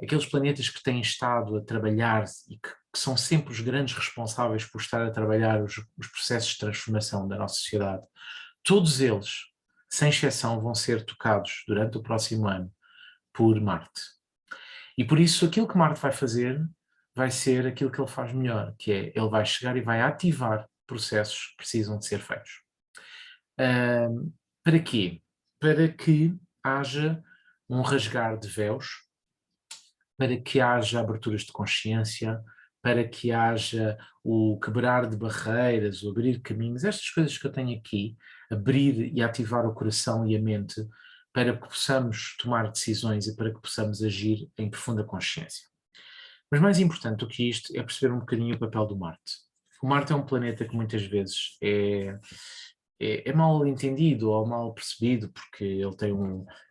Aqueles planetas que têm estado a trabalhar e que são sempre os grandes responsáveis por estar a trabalhar os processos de transformação da nossa sociedade, todos eles, sem exceção, vão ser tocados durante o próximo ano por Marte. E por isso aquilo que Marte vai fazer vai ser aquilo que ele faz melhor, que é ele vai chegar e vai ativar processos que precisam de ser feitos. Para quê? Para que haja um rasgar de véus, para que haja aberturas de consciência, para que haja o quebrar de barreiras, o abrir caminhos, estas coisas que eu tenho aqui, abrir e ativar o coração e a mente, para que possamos tomar decisões e para que possamos agir em profunda consciência. Mas mais importante do que isto é perceber um bocadinho o papel do Marte. O Marte é um planeta que muitas vezes é mal entendido ou mal percebido, porque ele tem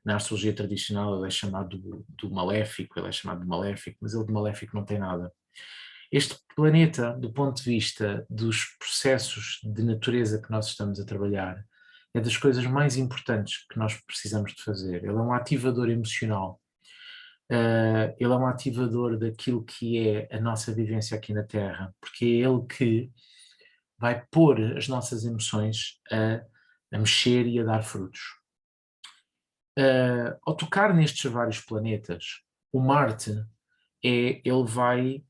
na astrologia tradicional ele é chamado do maléfico, ele é chamado de maléfico, mas ele de maléfico não tem nada. Este planeta, do ponto de vista dos processos de natureza que nós estamos a trabalhar, é das coisas mais importantes que nós precisamos de fazer. Ele é um ativador emocional. Ele é um ativador daquilo que é a nossa vivência aqui na Terra, porque é ele que vai pôr as nossas emoções a mexer e a dar frutos. Ao tocar nestes vários planetas, o Marte, ele vai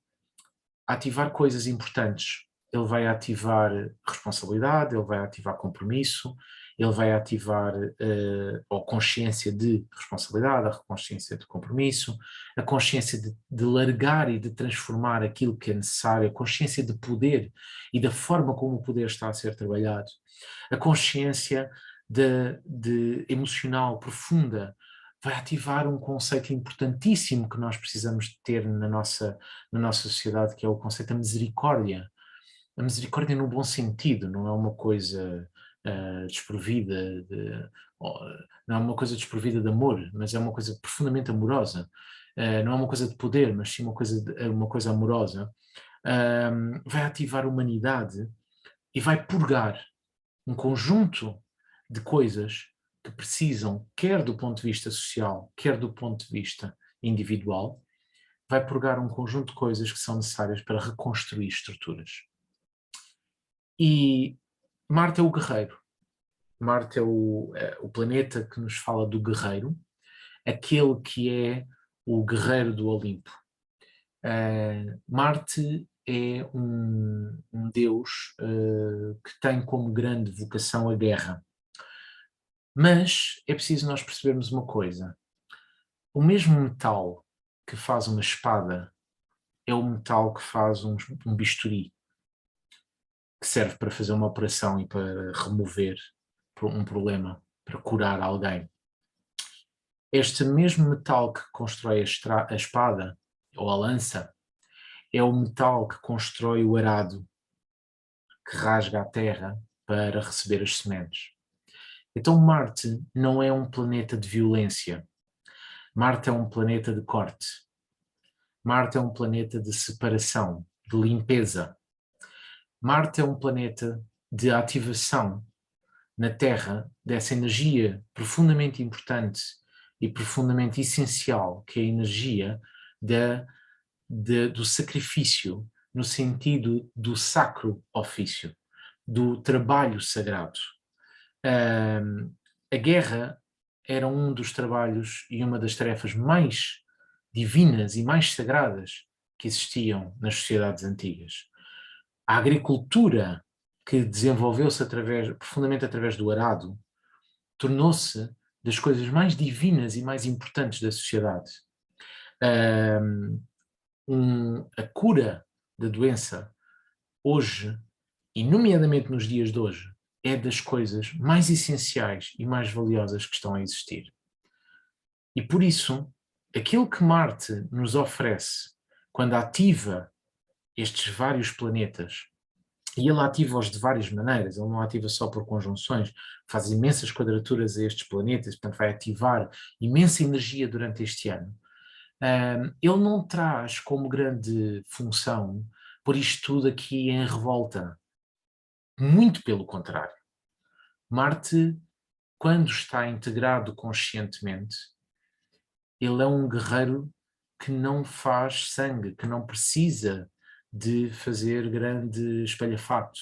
ativar coisas importantes. Ele vai ativar responsabilidade, ele vai ativar compromisso, ele vai ativar a consciência de responsabilidade, a consciência de compromisso, a consciência de largar e de transformar aquilo que é necessário, a consciência de poder e da forma como o poder está a ser trabalhado, a consciência de emocional profunda, vai ativar um conceito importantíssimo que nós precisamos de ter na nossa sociedade, que é o conceito da misericórdia. A misericórdia no bom sentido, não é uma coisa desprovida não é uma coisa desprovida de amor, mas é uma coisa profundamente amorosa. Não é uma coisa de poder, mas sim uma coisa amorosa. Vai ativar a humanidade e vai purgar um conjunto de coisas que precisam, quer do ponto de vista social, quer do ponto de vista individual, vai purgar um conjunto de coisas que são necessárias para reconstruir estruturas. E Marte é o guerreiro. Marte é o planeta que nos fala do guerreiro, aquele que é o guerreiro do Olimpo. Marte é um deus que tem como grande vocação a guerra. Mas é preciso nós percebermos uma coisa. O mesmo metal que faz uma espada é o metal que faz um bisturi, que serve para fazer uma operação e para remover um problema, para curar alguém. Este mesmo metal que constrói a espada ou a lança é o metal que constrói o arado, que rasga a terra para receber as sementes. Então Marte não é um planeta de violência. Marte é um planeta de corte. Marte é um planeta de separação, de limpeza. Marte é um planeta de ativação na Terra dessa energia profundamente importante e profundamente essencial, que é a energia do sacrifício, no sentido do sacro ofício, do trabalho sagrado. A guerra era um dos trabalhos e uma das tarefas mais divinas e mais sagradas que existiam nas sociedades antigas. A agricultura, que desenvolveu-se profundamente através do arado, tornou-se das coisas mais divinas e mais importantes da sociedade. A cura da doença, hoje, e nomeadamente nos dias de hoje, é das coisas mais essenciais e mais valiosas que estão a existir. E por isso, aquilo que Marte nos oferece quando ativa estes vários planetas, e ele ativa-os de várias maneiras, ele não ativa só por conjunções, faz imensas quadraturas a estes planetas, portanto vai ativar imensa energia durante este ano. Ele não traz como grande função pôr isto tudo aqui em revolta. Muito pelo contrário. Marte, quando está integrado conscientemente, ele é um guerreiro que não faz sangue, que não precisa de fazer grande espalhafato.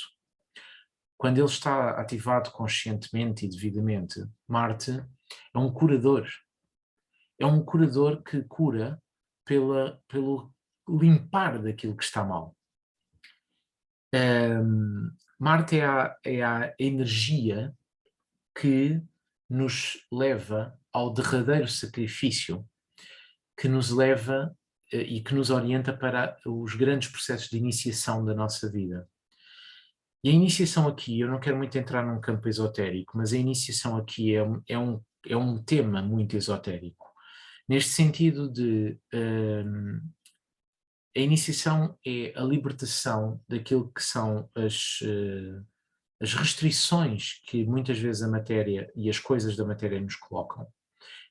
Quando ele está ativado conscientemente e devidamente, Marte é um curador. É um curador que cura pelo limpar daquilo que está mal. Marte é a energia que nos leva ao derradeiro sacrifício que nos leva e que nos orienta para os grandes processos de iniciação da nossa vida. E a iniciação aqui, eu não quero muito entrar num campo esotérico, mas a iniciação aqui é um tema muito esotérico. Neste sentido de a iniciação é a libertação daquilo que são as restrições que muitas vezes a matéria e as coisas da matéria nos colocam.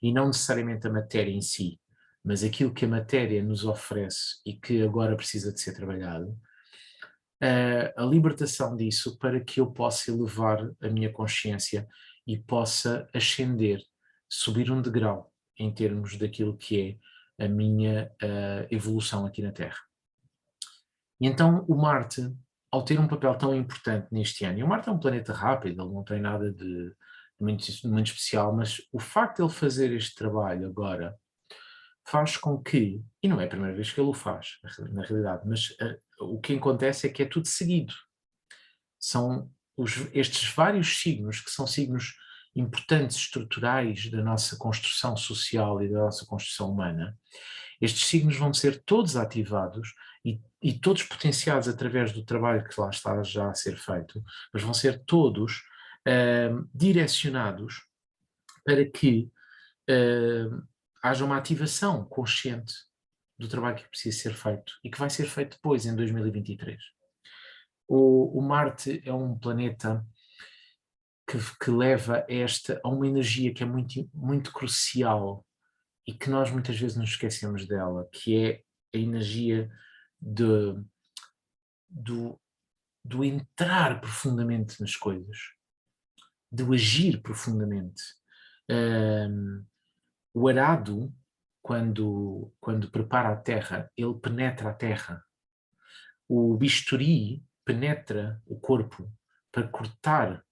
E não necessariamente a matéria em si, mas aquilo que a matéria nos oferece e que agora precisa de ser trabalhado. A libertação disso para que eu possa elevar a minha consciência e possa ascender, subir um degrau em termos daquilo que é a minha evolução aqui na Terra. E então o Marte, ao ter um papel tão importante neste ano, e o Marte é um planeta rápido, ele não tem nada de muito especial, mas o facto de ele fazer este trabalho agora faz com que, e não é a primeira vez que ele o faz, na realidade, mas o que acontece é que é tudo seguido. São estes vários signos, que são signos importantes, estruturais da nossa construção social e da nossa construção humana, estes signos vão ser todos ativados e todos potenciados através do trabalho que lá está já a ser feito, mas vão ser todos direcionados para que haja uma ativação consciente do trabalho que precisa ser feito e que vai ser feito depois, em 2023. O Marte é um planeta que leva a uma energia que é muito, muito crucial e que nós muitas vezes nos esquecemos dela, que é a energia do entrar profundamente nas coisas, do agir profundamente. O arado, quando prepara a terra, ele penetra a terra. O bisturi penetra o corpo para cortar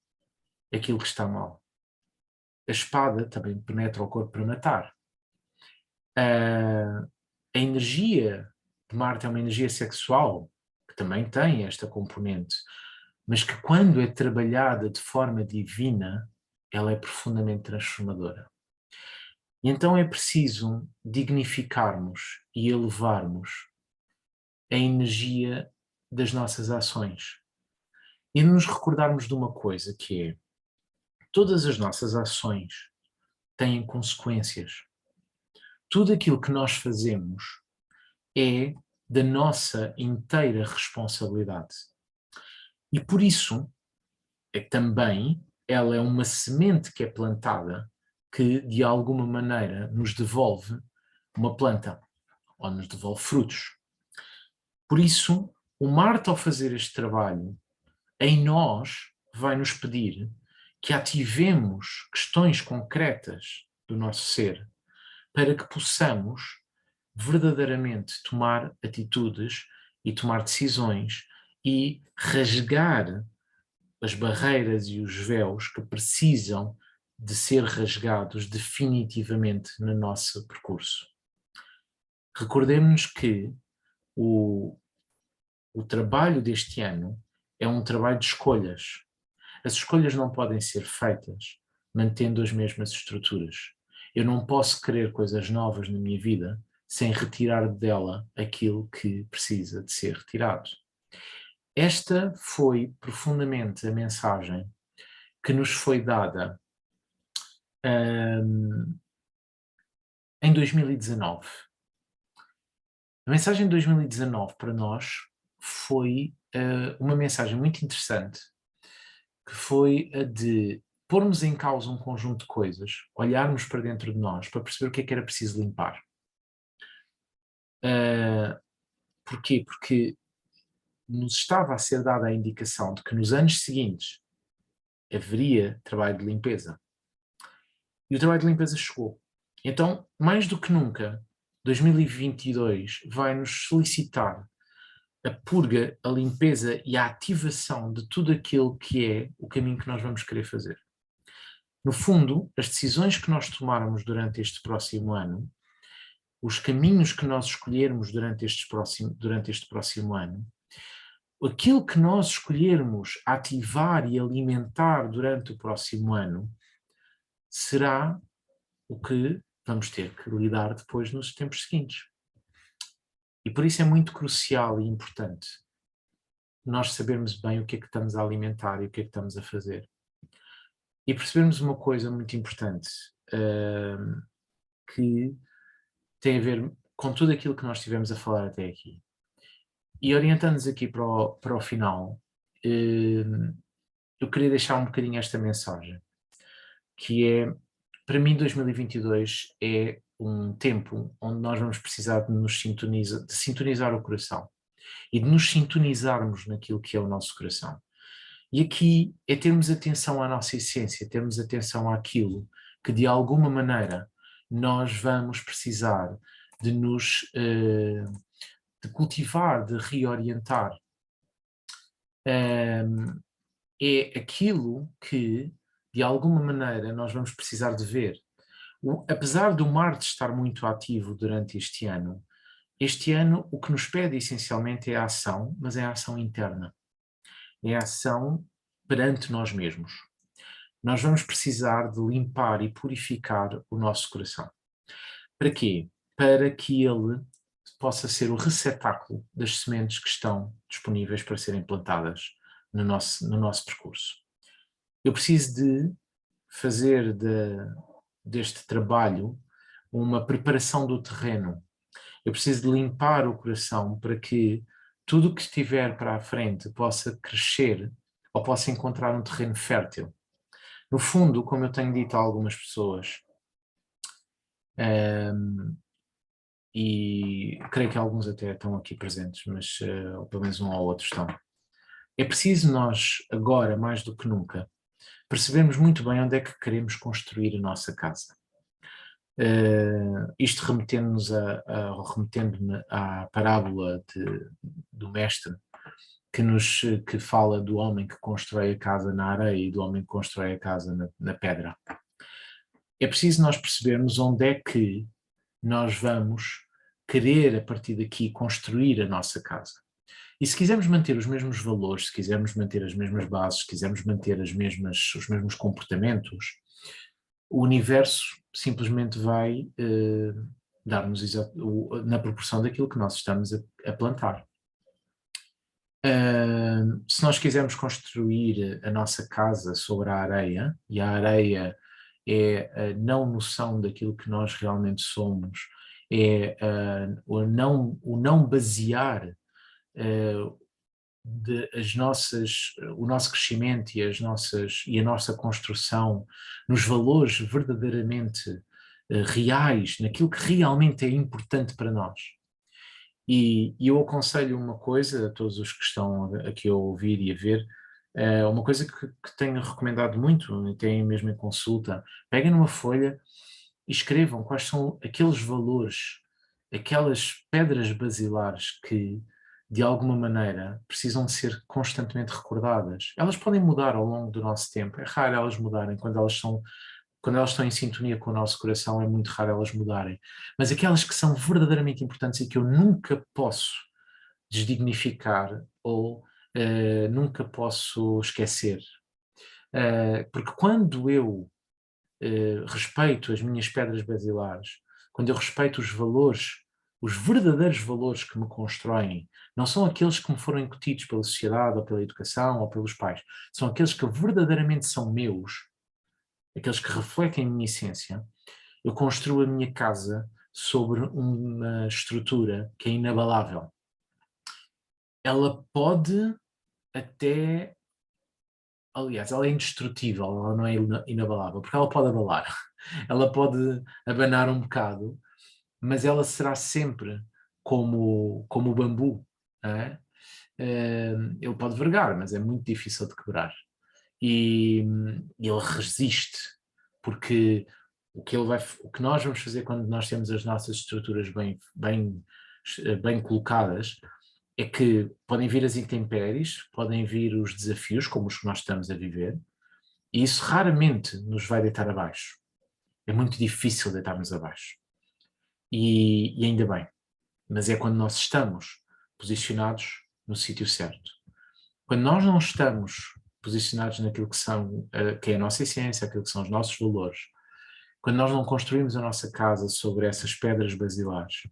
aquilo que está mal. A espada também penetra o corpo para matar. A energia de Marte é uma energia sexual, que também tem esta componente, mas que quando é trabalhada de forma divina, ela é profundamente transformadora. E então é preciso dignificarmos e elevarmos a energia das nossas ações. E nos recordarmos de uma coisa que é, todas as nossas ações têm consequências. Tudo aquilo que nós fazemos é da nossa inteira responsabilidade. E por isso, também, ela é uma semente que é plantada que, de alguma maneira, nos devolve uma planta, ou nos devolve frutos. Por isso, o Marte, ao fazer este trabalho, em nós, vai nos pedir que ativemos questões concretas do nosso ser para que possamos verdadeiramente tomar atitudes e tomar decisões e rasgar as barreiras e os véus que precisam de ser rasgados definitivamente no nosso percurso. Recordemos-nos que o trabalho deste ano é um trabalho de escolhas. As escolhas não podem ser feitas mantendo as mesmas estruturas. Eu não posso querer coisas novas na minha vida sem retirar dela aquilo que precisa de ser retirado. Esta foi profundamente a mensagem que nos foi dada em 2019. A mensagem de 2019 para nós foi uma mensagem muito interessante, que foi a de pormos em causa um conjunto de coisas, olharmos para dentro de nós para perceber o que é que era preciso limpar. Porquê? Porque nos estava a ser dada a indicação de que nos anos seguintes haveria trabalho de limpeza. E o trabalho de limpeza chegou. Então, mais do que nunca, 2022 vai nos solicitar a purga, a limpeza e a ativação de tudo aquilo que é o caminho que nós vamos querer fazer. No fundo, as decisões que nós tomarmos durante este próximo ano, os caminhos que nós escolhermos durante este próximo ano, aquilo que nós escolhermos ativar e alimentar durante o próximo ano, será o que vamos ter que lidar depois nos tempos seguintes. E por isso é muito crucial e importante nós sabermos bem o que é que estamos a alimentar e o que é que estamos a fazer. E percebermos uma coisa muito importante, que tem a ver com tudo aquilo que nós estivemos a falar até aqui. E orientando-nos aqui para o final, eu queria deixar um bocadinho esta mensagem, que é, para mim 2022 é um tempo onde nós vamos precisar de sintonizar o coração e de nos sintonizarmos naquilo que é o nosso coração. E aqui é termos atenção à nossa essência, termos atenção àquilo que de alguma maneira nós vamos precisar de nos de cultivar, de reorientar. É aquilo que de alguma maneira nós vamos precisar de ver. Apesar do Marte estar muito ativo durante este ano o que nos pede essencialmente é a ação, mas é a ação interna. É a ação perante nós mesmos. Nós vamos precisar de limpar e purificar o nosso coração. Para quê? Para que ele possa ser o receptáculo das sementes que estão disponíveis para serem plantadas no nosso percurso. Eu preciso de fazer deste trabalho uma preparação do terreno. Eu preciso de limpar o coração para que tudo o que estiver para a frente possa crescer ou possa encontrar um terreno fértil. No fundo, como eu tenho dito a algumas pessoas, e creio que alguns até estão aqui presentes, mas ou pelo menos um ou outro estão, é preciso nós, agora, mais do que nunca, percebermos muito bem onde é que queremos construir a nossa casa. Isto remetendo-me à parábola do mestre que fala do homem que constrói a casa na areia e do homem que constrói a casa na pedra. É preciso nós percebermos onde é que nós vamos querer a partir daqui construir a nossa casa. E se quisermos manter os mesmos valores, se quisermos manter as mesmas bases, se quisermos manter os mesmos comportamentos, o universo simplesmente vai dar-nos na proporção daquilo que nós estamos a plantar. Se nós quisermos construir a nossa casa sobre a areia, e a areia é a não noção daquilo que nós realmente somos, é o não basear o nosso crescimento e a nossa construção nos valores verdadeiramente reais, naquilo que realmente é importante para nós. E eu aconselho uma coisa a todos os que estão aqui a ouvir e a ver, uma coisa que tenho recomendado muito, até mesmo em consulta: peguem numa folha e escrevam quais são aqueles valores, aquelas pedras basilares que, de alguma maneira, precisam de ser constantemente recordadas. Elas podem mudar ao longo do nosso tempo, é raro elas mudarem quando elas estão em sintonia com o nosso coração, é muito raro elas mudarem. Mas aquelas que são verdadeiramente importantes e que eu nunca posso desdignificar ou nunca posso esquecer. Porque quando eu respeito as minhas pedras basilares, quando eu respeito os valores, os verdadeiros valores que me constroem, não são aqueles que me foram incutidos pela sociedade ou pela educação ou pelos pais, são aqueles que verdadeiramente são meus, aqueles que refletem a minha essência, eu construo a minha casa sobre uma estrutura que é inabalável. Ela pode até, aliás, ela é indestrutível, ela não é inabalável, porque ela pode abalar, ela pode abanar um bocado, mas ela será sempre como o bambu, não é? Ele pode vergar, mas é muito difícil de quebrar. E ele resiste, porque o que nós vamos fazer quando nós temos as nossas estruturas bem colocadas é que podem vir as intempéries, podem vir os desafios como os que nós estamos a viver, e isso raramente nos vai deitar abaixo. É muito difícil deitar-nos abaixo. E ainda bem, mas é quando nós estamos posicionados no sítio certo. Quando nós não estamos posicionados naquilo que é a nossa essência, aquilo que são os nossos valores, quando nós não construímos a nossa casa sobre essas pedras basilares,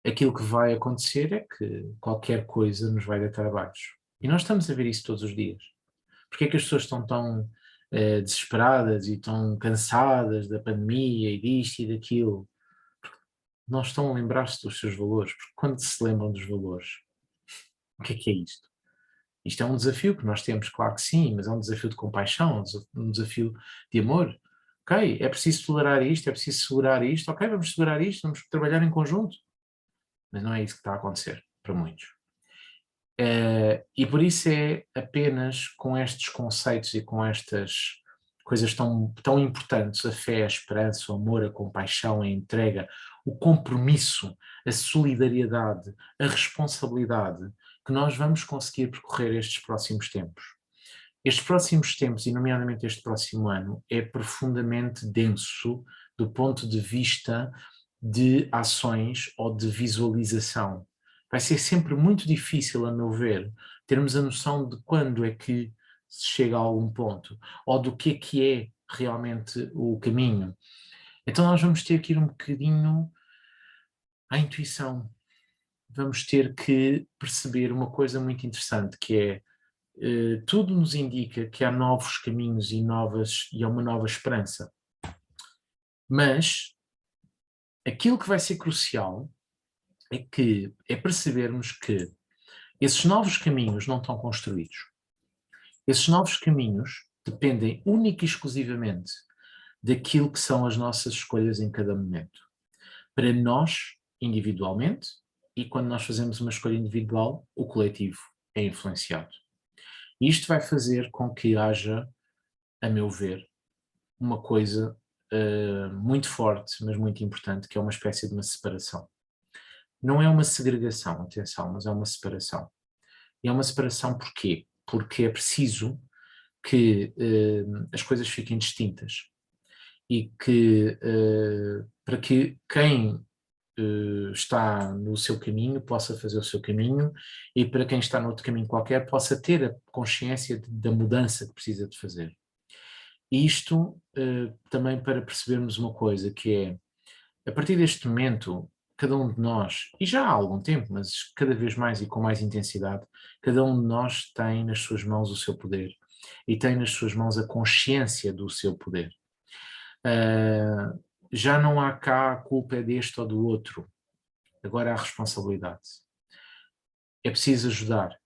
aquilo que vai acontecer é que qualquer coisa nos vai deitar abaixo. E nós estamos a ver isso todos os dias. Porque é que as pessoas estão tão desesperadas e tão cansadas da pandemia e disto e daquilo? Porque não estão a lembrar-se dos seus valores. Porque quando se lembram dos valores, o que é isto? Isto é um desafio que nós temos, claro que sim, mas é um desafio de compaixão, um desafio de amor. Ok, é preciso tolerar isto, é preciso segurar isto, ok, vamos segurar isto, vamos trabalhar em conjunto. Mas não é isso que está a acontecer para muitos. E por isso é apenas com estes conceitos e com estas coisas tão importantes, a fé, a esperança, o amor, a compaixão, a entrega, o compromisso, a solidariedade, a responsabilidade, que nós vamos conseguir percorrer estes próximos tempos. Estes próximos tempos, e nomeadamente este próximo ano, é profundamente denso do ponto de vista de ações ou de visualização. Vai ser sempre muito difícil, a meu ver, termos a noção de quando é que se chega a algum ponto, ou do que é realmente o caminho. Então nós vamos ter que ir um bocadinho à intuição. Vamos ter que perceber uma coisa muito interessante, que é tudo nos indica que há novos caminhos e há uma nova esperança. Mas aquilo que vai ser crucial é percebermos que esses novos caminhos não estão construídos. Esses novos caminhos dependem única e exclusivamente daquilo que são as nossas escolhas em cada momento. Para nós, individualmente, e quando nós fazemos uma escolha individual, o coletivo é influenciado. E isto vai fazer com que haja, a meu ver, uma coisa muito forte, mas muito importante, que é uma espécie de uma separação. Não é uma segregação, atenção, mas é uma separação. E é uma separação porquê? Porque é preciso que as coisas fiquem distintas e que para que quem está no seu caminho possa fazer o seu caminho e para quem está noutro caminho qualquer possa ter a consciência da mudança que precisa de fazer. E isto também para percebermos uma coisa, que é, a partir deste momento, cada um de nós, e já há algum tempo, mas cada vez mais e com mais intensidade, cada um de nós tem nas suas mãos o seu poder e tem nas suas mãos a consciência do seu poder. Já não há cá a culpa é deste ou do outro, agora há a responsabilidade. É preciso ajudar,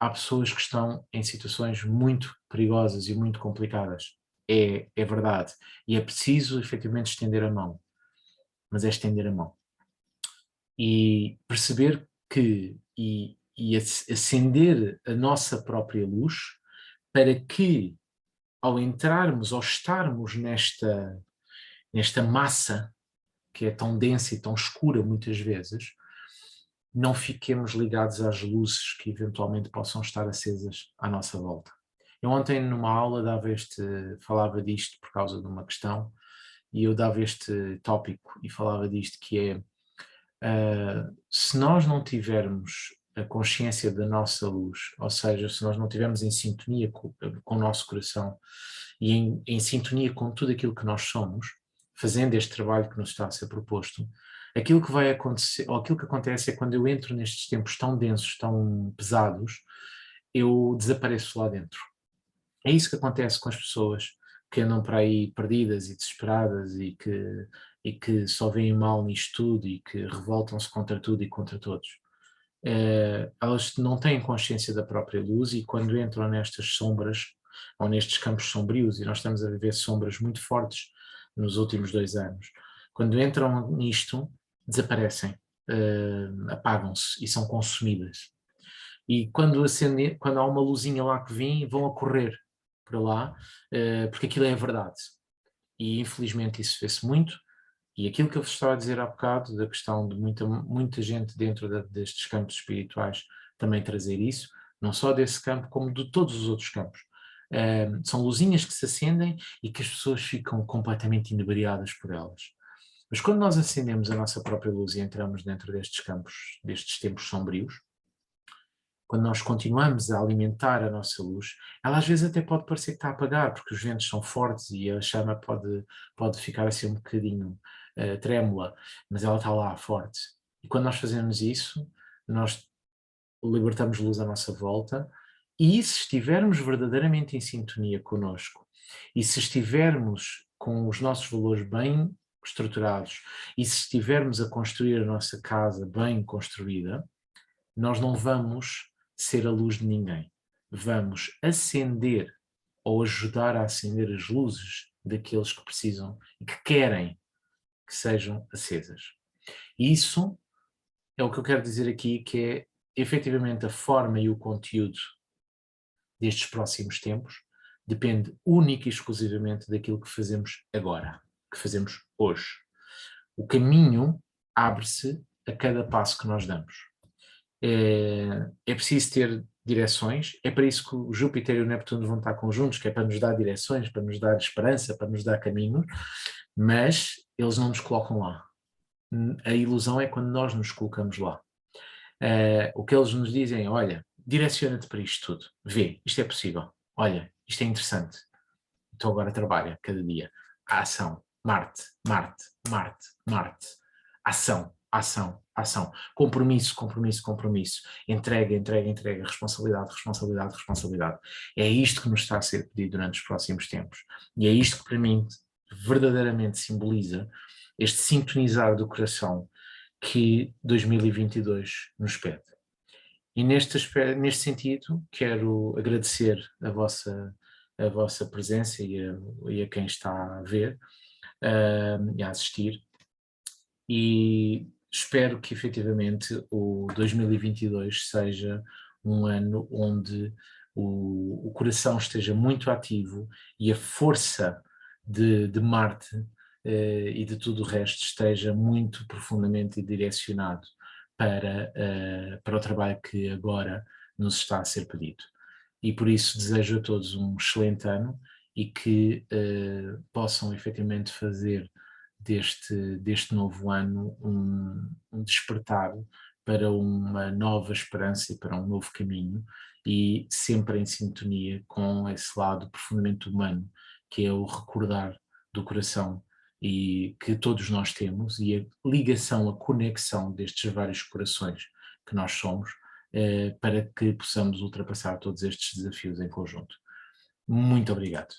há pessoas que estão em situações muito perigosas e muito complicadas, é verdade, e é preciso efetivamente estender a mão, mas é estender a mão. E perceber que, e acender a nossa própria luz, para que ao entrarmos, ao estarmos nesta massa que é tão densa e tão escura muitas vezes, não fiquemos ligados às luzes que eventualmente possam estar acesas à nossa volta. Eu ontem numa aula falava disto por causa de uma questão, e eu dava este tópico e falava disto, que é se nós não tivermos a consciência da nossa luz, ou seja, se nós não estivermos em sintonia com o nosso coração e em sintonia com tudo aquilo que nós somos, fazendo este trabalho que nos está a ser proposto, aquilo que vai acontecer, ou aquilo que acontece é quando eu entro nestes tempos tão densos, tão pesados, eu desapareço lá dentro. É isso que acontece com as pessoas que andam para aí perdidas e desesperadas e que só veem mal nisto tudo e que revoltam-se contra tudo e contra todos. Elas não têm consciência da própria luz e quando entram nestas sombras ou nestes campos sombrios, e nós estamos a viver sombras muito fortes nos últimos 2 anos, quando entram nisto, desaparecem, apagam-se e são consumidas. E quando há uma luzinha lá que vem, vão a correr para lá, porque aquilo é a verdade. E infelizmente isso vê-se muito, e aquilo que eu vos estava a dizer há bocado, da questão de muita gente dentro destes campos espirituais também trazer isso, não só desse campo, como de todos os outros campos. São luzinhas que se acendem e que as pessoas ficam completamente inebriadas por elas. Mas quando nós acendemos a nossa própria luz e entramos dentro destes campos, destes tempos sombrios, quando nós continuamos a alimentar a nossa luz, ela às vezes até pode parecer que está a apagar, porque os ventos são fortes e a chama pode ficar assim um bocadinho trêmula, mas ela está lá forte. E quando nós fazemos isso, nós libertamos luz à nossa volta, e se estivermos verdadeiramente em sintonia connosco, e se estivermos com os nossos valores bem estruturados, e se estivermos a construir a nossa casa bem construída, nós não vamos ser a luz de ninguém. Vamos acender ou ajudar a acender as luzes daqueles que precisam e que querem que sejam acesas. E isso é o que eu quero dizer aqui, que é efetivamente a forma e o conteúdo destes próximos tempos depende única e exclusivamente daquilo que fazemos agora, que fazemos hoje. O caminho abre-se a cada passo que nós damos. É preciso ter direções, é para isso que o Júpiter e o Neptuno vão estar conjuntos, que é para nos dar direções, para nos dar esperança, para nos dar caminho, mas eles não nos colocam lá. A ilusão é quando nós nos colocamos lá. O que eles nos dizem é, olha, direciona-te para isto tudo, vê, isto é possível, olha, isto é interessante, então agora trabalha cada dia. A ação, Marte, Marte, Marte, Marte, ação, ação, ação, compromisso, compromisso, compromisso, entrega, entrega, entrega, responsabilidade, responsabilidade, responsabilidade. É isto que nos está a ser pedido durante os próximos tempos, e é isto que para mim verdadeiramente simboliza este sintonizar do coração que 2022 nos pede. E neste sentido, quero agradecer a vossa presença e a quem está a ver e a assistir, e espero que efetivamente o 2022 seja um ano onde o coração esteja muito ativo e a força de Marte e de tudo o resto esteja muito profundamente direcionado para o trabalho que agora nos está a ser pedido. E por isso desejo a todos um excelente ano e que possam efetivamente fazer deste novo ano um despertar para uma nova esperança e para um novo caminho, e sempre em sintonia com esse lado profundamente humano, que é o recordar do coração e que todos nós temos, e a ligação, a conexão destes vários corações que nós somos, para que possamos ultrapassar todos estes desafios em conjunto. Muito obrigado.